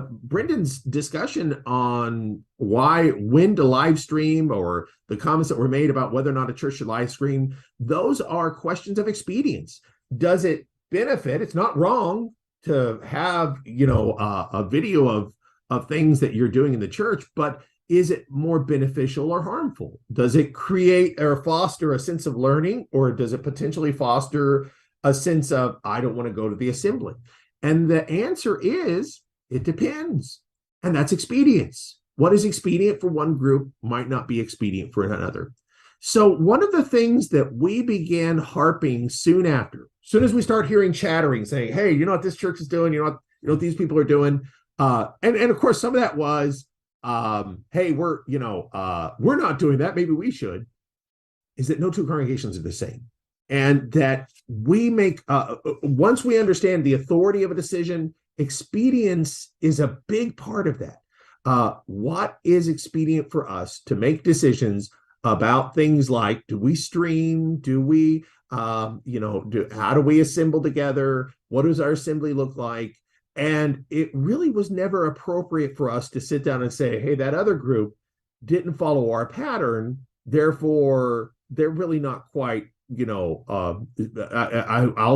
Brendan's discussion on when to live stream, or the comments that were made about whether or not a church should live stream, those are questions of expedience. Does it benefit? It's not wrong to have, a video of things that you're doing in the church, but is it more beneficial or harmful? Does it create or foster a sense of learning, or does it potentially foster a sense of, I don't want to go to the assembly? And the answer is, it depends. And that's expedience. What is expedient for one group might not be expedient for another. So one of the things that we began harping soon as we start hearing chattering, saying, hey, you know what this church is doing, you know what these people are doing. And of course, some of that was, hey, we're not doing that, maybe we should, is that no 2 congregations are the same. And that we make, once we understand the authority of a decision, expedience is a big part of that. What is expedient for us to make decisions about things like, do we stream? Do we, how do we assemble together? What does our assembly look like? And it really was never appropriate for us to sit down and say, hey, that other group didn't follow our pattern, therefore they're really not quite, I'll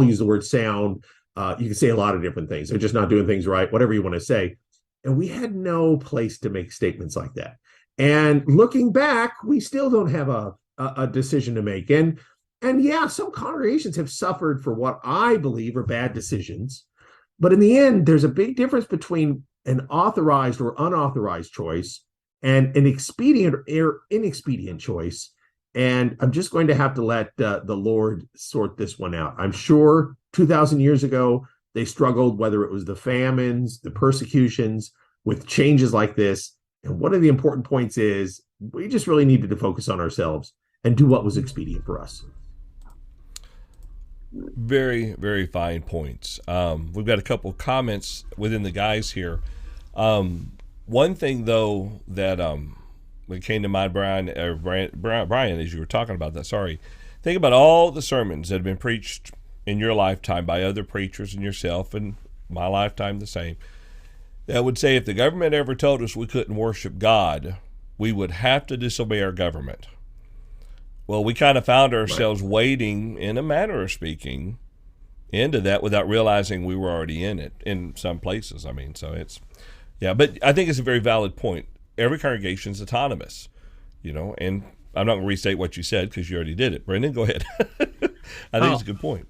use the word sound. You can say a lot of different things. They're just not doing things right, whatever you want to say. And we had no place to make statements like that. And looking back, we still don't have a decision to make. And yeah, some congregations have suffered for what I believe are bad decisions. But in the end, there's a big difference between an authorized or unauthorized choice and an expedient or inexpedient choice. And I'm just going to have to let the Lord sort this one out. I'm sure 2,000 years ago, they struggled, whether it was the famines, the persecutions, with changes like this. And one of the important points is we just really needed to focus on ourselves and do what was expedient for us. Very, very fine points. We've got a couple comments within the guys here. One thing, though, that came to mind, Brian, as you were talking about that, sorry. Think about all the sermons that have been preached in your lifetime by other preachers and yourself, and my lifetime the same, that would say if the government ever told us we couldn't worship God, we would have to disobey our government. Well, we kind of found ourselves wading, in a manner of speaking, into that without realizing we were already in it in some places. I mean, so it's, yeah, but I think it's a very valid point. Every congregation is autonomous, and I'm not going to restate what you said because you already did it. Brendan, go ahead. I think it's a good point.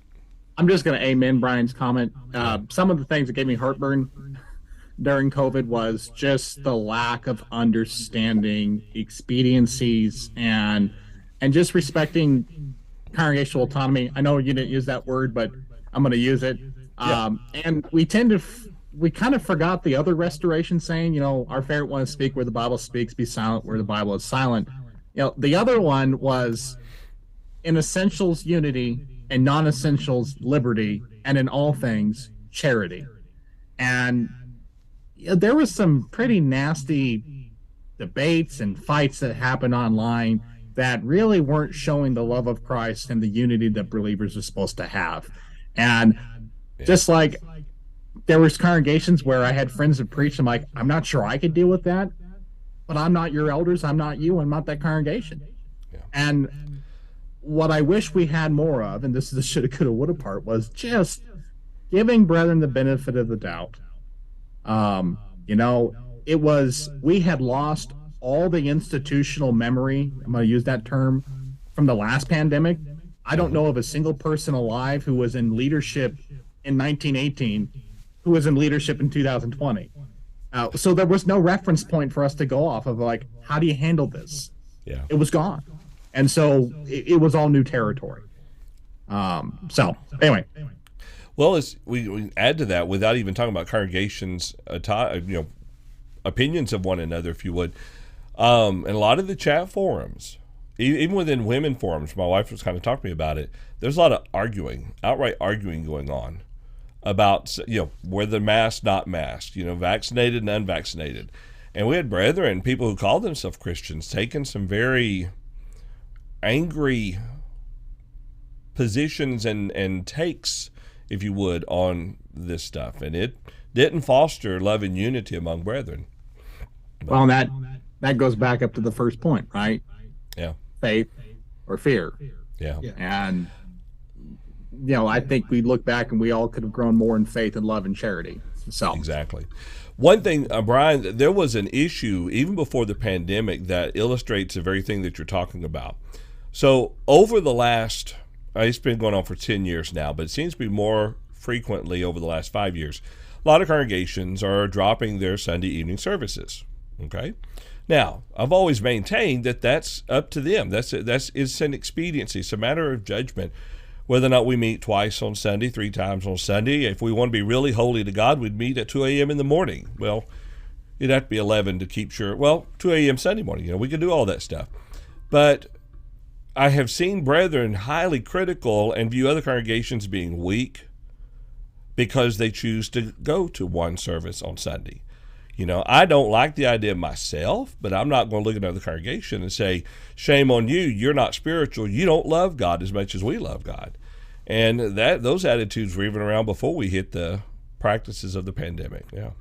I'm just going to amen Brian's comment. Some of the things that gave me heartburn during COVID was just the lack of understanding expediencies and just respecting congregational autonomy. I know you didn't use that word, but I'm going to use it. Yeah. And we tend to, we kind of forgot the other restoration saying, our favorite one is speak where the Bible speaks, be silent where the Bible is silent. The other one was in essentials, unity, and non-essentials, liberty, and in all things, charity. And there was some pretty nasty debates and fights that happened online that really weren't showing the love of Christ and the unity that believers are supposed to have. And just like there was congregations where I had friends that preached, I'm like, I'm not sure I could deal with that, but I'm not your elders, I'm not you, I'm not that congregation. Yeah. And what I wish we had more of, and this is the shoulda, coulda, woulda part, was just giving brethren the benefit of the doubt. It was, we had lost all the institutional memory, I'm going to use that term, from the last pandemic. I don't know of a single person alive who was in leadership in 1918 who was in leadership in 2020. So there was no reference point for us to go off of, like, how do you handle this? Yeah. It was gone. And so it was all new territory. So anyway. Well, we add to that without even talking about congregations, opinions of one another, if you would. And a lot of the chat forums, even within women forums, my wife was kind of talking to me about it. There's a lot of outright arguing going on about, whether masked, not masked, vaccinated and unvaccinated. And we had brethren, people who called themselves Christians, taking some very angry positions and takes, if you would, on this stuff. And it didn't foster love and unity among brethren. Well, that goes back up to the first point, right? Yeah. Faith or fear. Yeah. And, I think we look back and we all could have grown more in faith and love and charity. So exactly. One thing, Brian, there was an issue even before the pandemic that illustrates the very thing that you're talking about. So over the last, it's been going on for 10 years now, but it seems to be more frequently over the last 5 years. A lot of congregations are dropping their Sunday evening services. Okay. Now, I've always maintained that that's up to them. It's an expediency. It's a matter of judgment. Whether or not we meet twice on Sunday, 3 times on Sunday. If we want to be really holy to God, we'd meet at 2 a.m. in the morning. Well, it'd have to be 11 to keep sure. Well, 2 a.m. Sunday morning, we could do all that stuff. But I have seen brethren highly critical and view other congregations being weak because they choose to go to one service on Sunday. I don't like the idea myself, but I'm not going to look at another congregation and say, shame on you, you're not spiritual, you don't love God as much as we love God. And those attitudes were even around before we hit the practices of the pandemic. Yeah.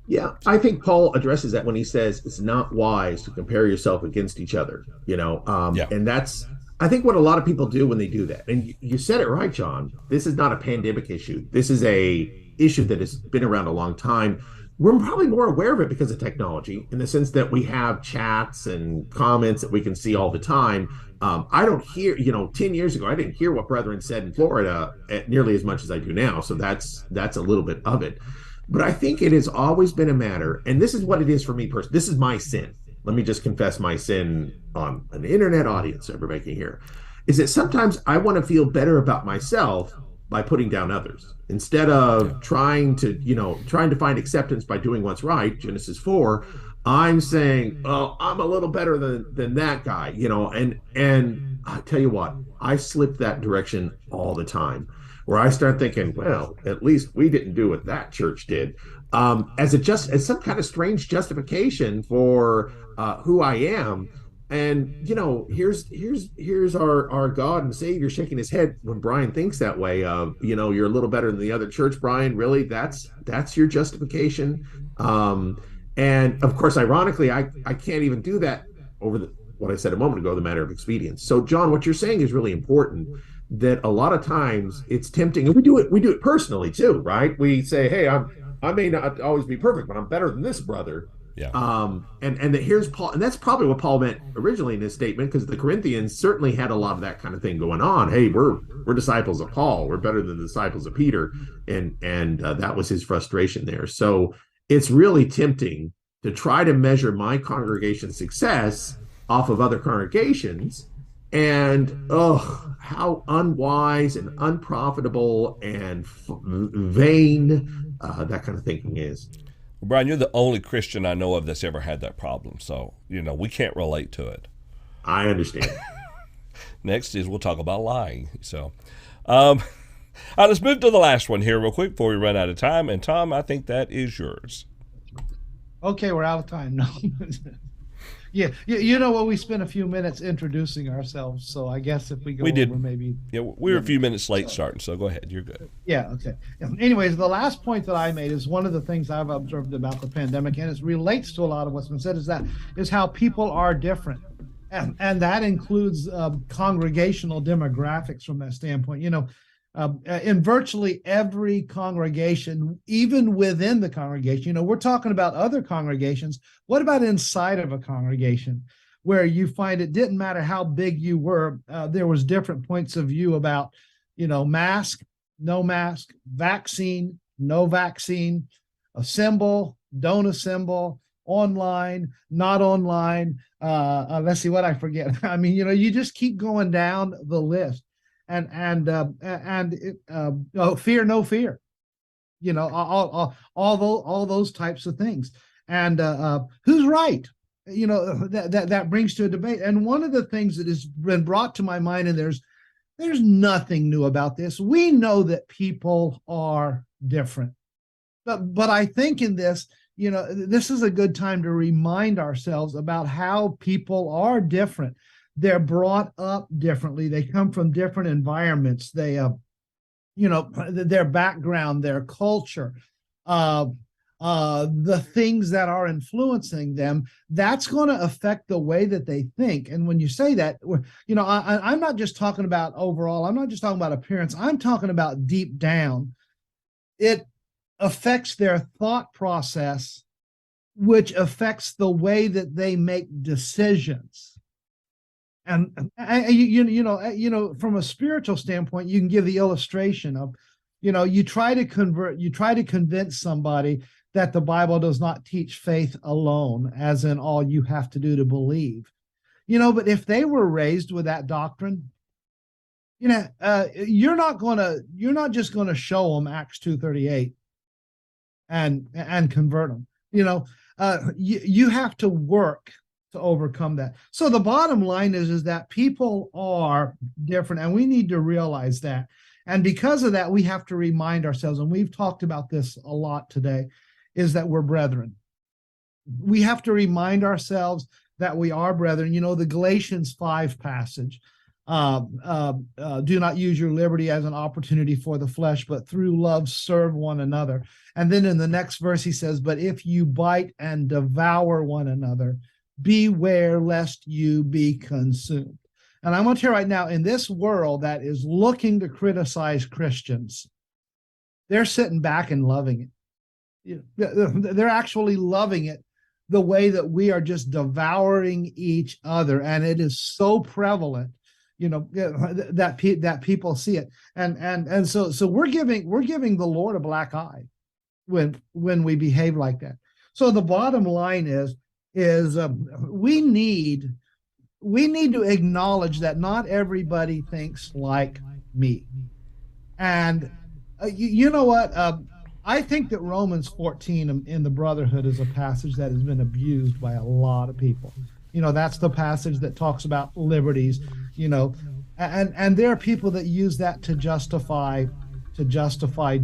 Yeah, I think Paul addresses that when he says it's not wise to compare yourself against each other, and that's, I think, what a lot of people do when they do that. And you said it right, John. This is not a pandemic issue. This is a issue that has been around a long time. We're probably more aware of it because of technology, in the sense that we have chats and comments that we can see all the time. I don't hear, 10 years ago, I didn't hear what brethren said in Florida nearly as much as I do now. So that's a little bit of it. But I think it has always been a matter, and this is what it is for me personally. This is my sin. let me just confess my sin on an internet audience that we're making here, is that sometimes I want to feel better about myself by putting down others instead Yeah. of trying to find acceptance by doing what's right, Genesis 4. I'm saying, oh, I'm a little better than that guy, and I tell you what, I slip that direction all the time, where I start thinking, well, at least we didn't do what that church did, as some kind of strange justification for who I am. And here's our God and Savior shaking his head when Brian thinks that way. You're a little better than the other church, Brian. Really, that's your justification. And of course, ironically, I can't even do that over what I said a moment ago, the matter of expedience. So, John, what you're saying is really important. That a lot of times it's tempting, and we do it personally too, right? We say, hey, I may not always be perfect, but I'm better than this brother. Yeah. And that here's Paul, and that's probably what Paul meant originally in his statement, because the Corinthians certainly had a lot of that kind of thing going on. Hey, we're disciples of Paul, we're better than the disciples of Peter, and that was his frustration there. So it's really tempting to try to measure my congregation's success off of other congregations, and how unwise and unprofitable and vain that kind of thinking is. Well, Brian, you're the only Christian I know of that's ever had that problem. So, we can't relate to it. I understand. Next is we'll talk about lying. So, all right, let's move to the last one here real quick before we run out of time. And Tom, I think that is yours. Okay, we're out of time. No. Yeah, well, we spent a few minutes introducing ourselves, so I guess if we go over maybe... Yeah, we were a few minutes late starting, so go ahead. You're good. Yeah, okay. Anyways, the last point that I made is one of the things I've observed about the pandemic, and it relates to a lot of what's been said, is how people are different. And that includes congregational demographics from that standpoint. In virtually every congregation, even within the congregation, we're talking about other congregations. What about inside of a congregation where you find it didn't matter how big you were, there was different points of view about, mask, no mask, vaccine, no vaccine, assemble, don't assemble, online, not online. Let's see what I forget. I mean, you just keep going down the list. Fear, no fear, all those types of things. And who's right? That brings to a debate. And one of the things that has been brought to my mind, and there's nothing new about this. We know that people are different, but I think in this, this is a good time to remind ourselves about how people are different. They're brought up differently. They come from different environments. They, their background, their culture, the things that are influencing them, that's going to affect the way that they think. And when you say that, I'm not just talking about overall, I'm not just talking about appearance, I'm talking about deep down. It affects their thought process, which affects the way that they make decisions. And from a spiritual standpoint, you can give the illustration of, you try to convince somebody that the Bible does not teach faith alone, as in all you have to do to believe. But if they were raised with that doctrine, you're not just going to show them Acts 2:38 and convert them. You have to work to overcome that. So the bottom line is that people are different, and we need to realize that. And because of that, we have to remind ourselves, and we've talked about this a lot today, is that we're brethren. We have to remind ourselves that we are brethren. The Galatians 5 passage, do not use your liberty as an opportunity for the flesh, but through love serve one another. And then in the next verse, he says, but if you bite and devour one another, beware lest you be consumed. And I'm going to tell you right now, in this world that is looking to criticize Christians, they're sitting back and loving it. They're actually loving it the way that we are just devouring each other. And it is so prevalent, that people see it. And so we're giving the Lord a black eye when we behave like that. So the bottom line is, is we need to acknowledge that not everybody thinks like me. And you know what? I think that Romans 14 in the Brotherhood is a passage that has been abused by a lot of people. That's the passage that talks about liberties, and there are people that use that to justify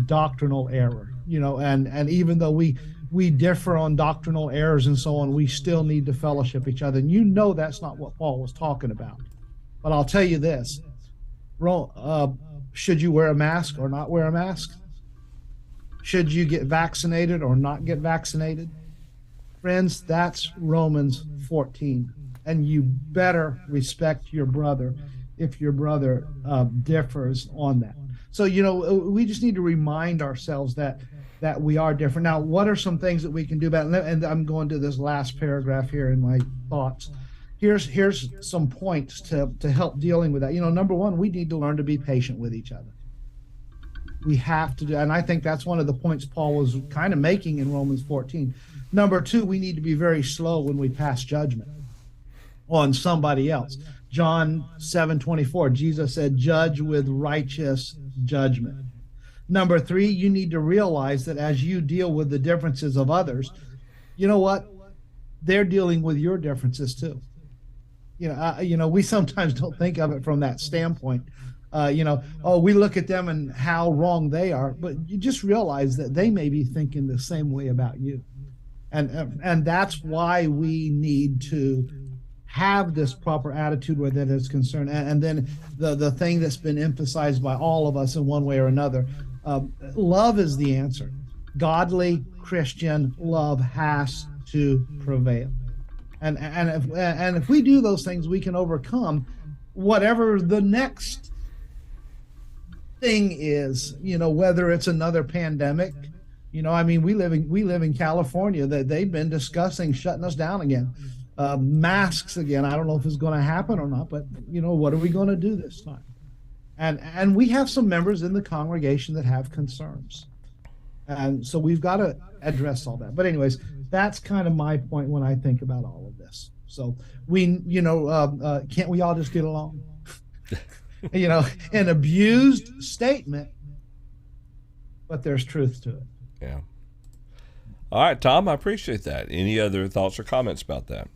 doctrinal error, and even though we differ on doctrinal errors and so on, we still need to fellowship each other. And that's not what Paul was talking about. But I'll tell you this, should you wear a mask or not wear a mask? Should you get vaccinated or not get vaccinated? Friends, that's Romans 14. And you better respect your brother if your brother differs on that. So, we just need to remind ourselves that we are different. Now, what are some things that we can do about it? And I'm going to this last paragraph here in my thoughts. Here's some points to help dealing with that. Number one, we need to learn to be patient with each other. We have to do, and I think that's one of the points Paul was kind of making in Romans 14. Number two, we need to be very slow when we pass judgment on somebody else. John 7:24, Jesus said, judge with righteous judgment. Number three, you need to realize that as you deal with the differences of others, you know what? They're dealing with your differences too. We sometimes don't think of it from that standpoint. We look at them and how wrong they are, but you just realize that they may be thinking the same way about you. And that's why we need to have this proper attitude where that is concerned. And then the thing that's been emphasized by all of us in one way or another, love is the answer. Godly Christian love has to prevail. And if we do those things, we can overcome whatever the next thing is, whether it's another pandemic. We live in California, that they've been discussing shutting us down again. Masks again. I don't know if it's going to happen or not, but what are we going to do this time? And we have some members in the congregation that have concerns, and so we've got to address all that. But anyways, that's kind of my point when I think about all of this. So can't we all just get along? An abused statement, but there's truth to it. Yeah. All right, Tom, I appreciate that. Any other thoughts or comments about that?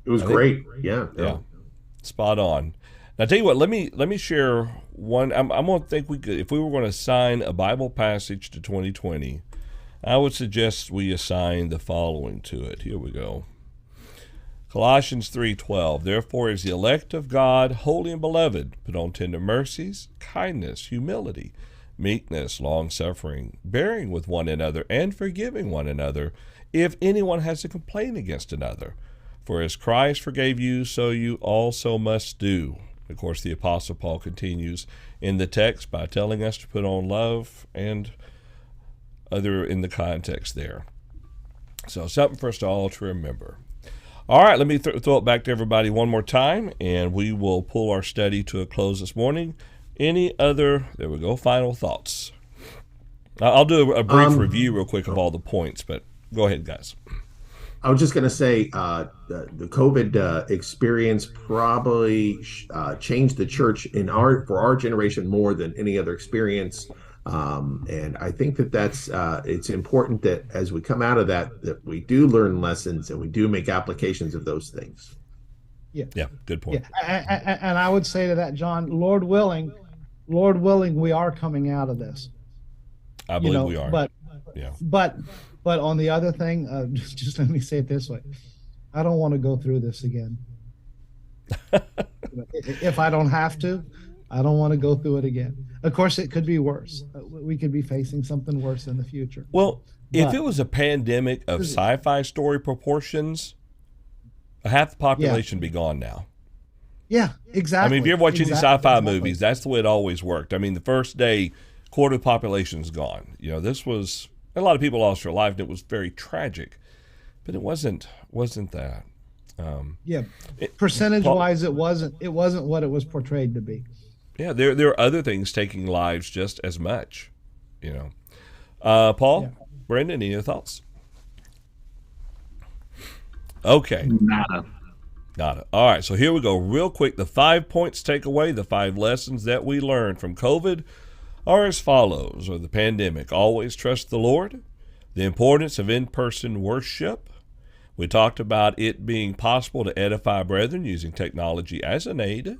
It was great. Yeah. Yeah. Spot on. Now, tell you what, let me share one. I'm going to think we could, if we were going to assign a Bible passage to 2020, I would suggest we assign the following to it. Here we go. Colossians 3:12, therefore as the elect of God, holy and beloved, put on tender mercies, kindness, humility, meekness, long-suffering, bearing with one another, and forgiving one another, if anyone has a complaint against another. For as Christ forgave you, so you also must do. Of course, the Apostle Paul continues in the text by telling us to put on love and other in the context there. So something for us all to remember. All right, let me throw it back to everybody one more time, and we will pull our study to a close this morning. Any other, there we go, final thoughts? I'll do a brief review real quick of all the points, but go ahead, guys. I was just going to say the COVID experience probably changed the church for our generation more than any other experience. And I think that's it's important that as we come out of that we do learn lessons and we do make applications of those things. Yeah, good point. Yeah. And I would say to that, John, Lord willing, we are coming out of this. I believe we are. But on the other thing, just let me say it this way: I don't want to go through this again. If I don't have to, I don't want to go through it again. Of course, it could be worse. We could be facing something worse in the future. Well, if it was a pandemic of sci-fi story proportions, half the population would be gone now. Yeah, exactly. I mean, if you ever watch any sci-fi movies, that's the way it always worked. I mean, the first day, quarter of the population's gone. This was, a lot of people lost their life, and it was very tragic. But it wasn't that. Percentage-wise, it wasn't what it was portrayed to be. Yeah, there are other things taking lives just as much, Paul, Brendan, any other thoughts? Okay. Nada. Got it. All right, so here we go. Real quick, the 5 points takeaway, the 5 lessons that we learned from COVID are as follows, or the pandemic. Always trust the Lord. The importance of in-person worship. We talked about it being possible to edify brethren using technology as an aid,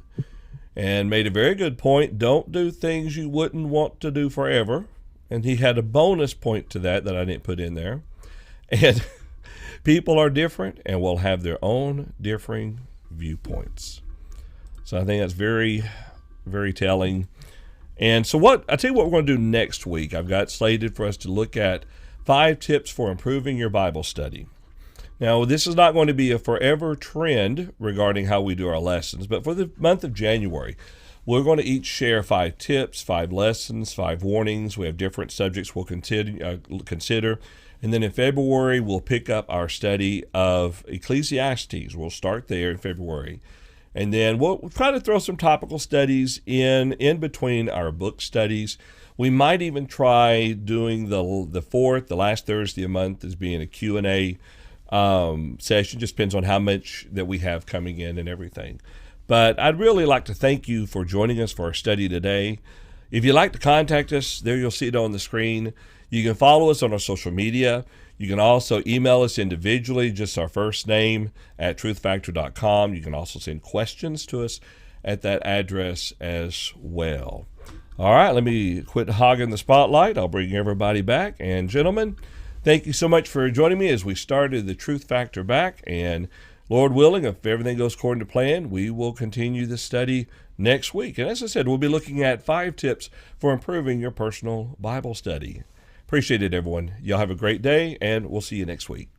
and made a very good point. Don't do things you wouldn't want to do forever. And he had a bonus point to that I didn't put in there. And people are different and will have their own differing viewpoints. So I think that's very, very telling. And so I tell you what we're going to do next week. I've got slated for us to look at 5 tips for improving your Bible study. Now, this is not going to be a forever trend regarding how we do our lessons, but for the month of January, we're going to each share 5 tips, 5 lessons, 5 warnings. We have different subjects we'll consider. And then in February, we'll pick up our study of Ecclesiastes. We'll start there in February. And then we'll try to throw some topical studies in between our book studies. We might even try doing the fourth, the last Thursday a month, as being a Q&A session. Just depends on how much that we have coming in and everything. But I'd really like to thank you for joining us for our study today. If you'd like to contact us, there you'll see it on the screen. You can follow us on our social media. You can also email us individually, just our first name at truthfactor.com. You can also send questions to us at that address as well. All right, let me quit hogging the spotlight. I'll bring everybody back. And gentlemen, thank you so much for joining me as we started the Truth Factor back. And Lord willing, if everything goes according to plan, we will continue the study next week. And as I said, we'll be looking at 5 tips for improving your personal Bible study. Appreciate it, everyone. Y'all have a great day, and we'll see you next week.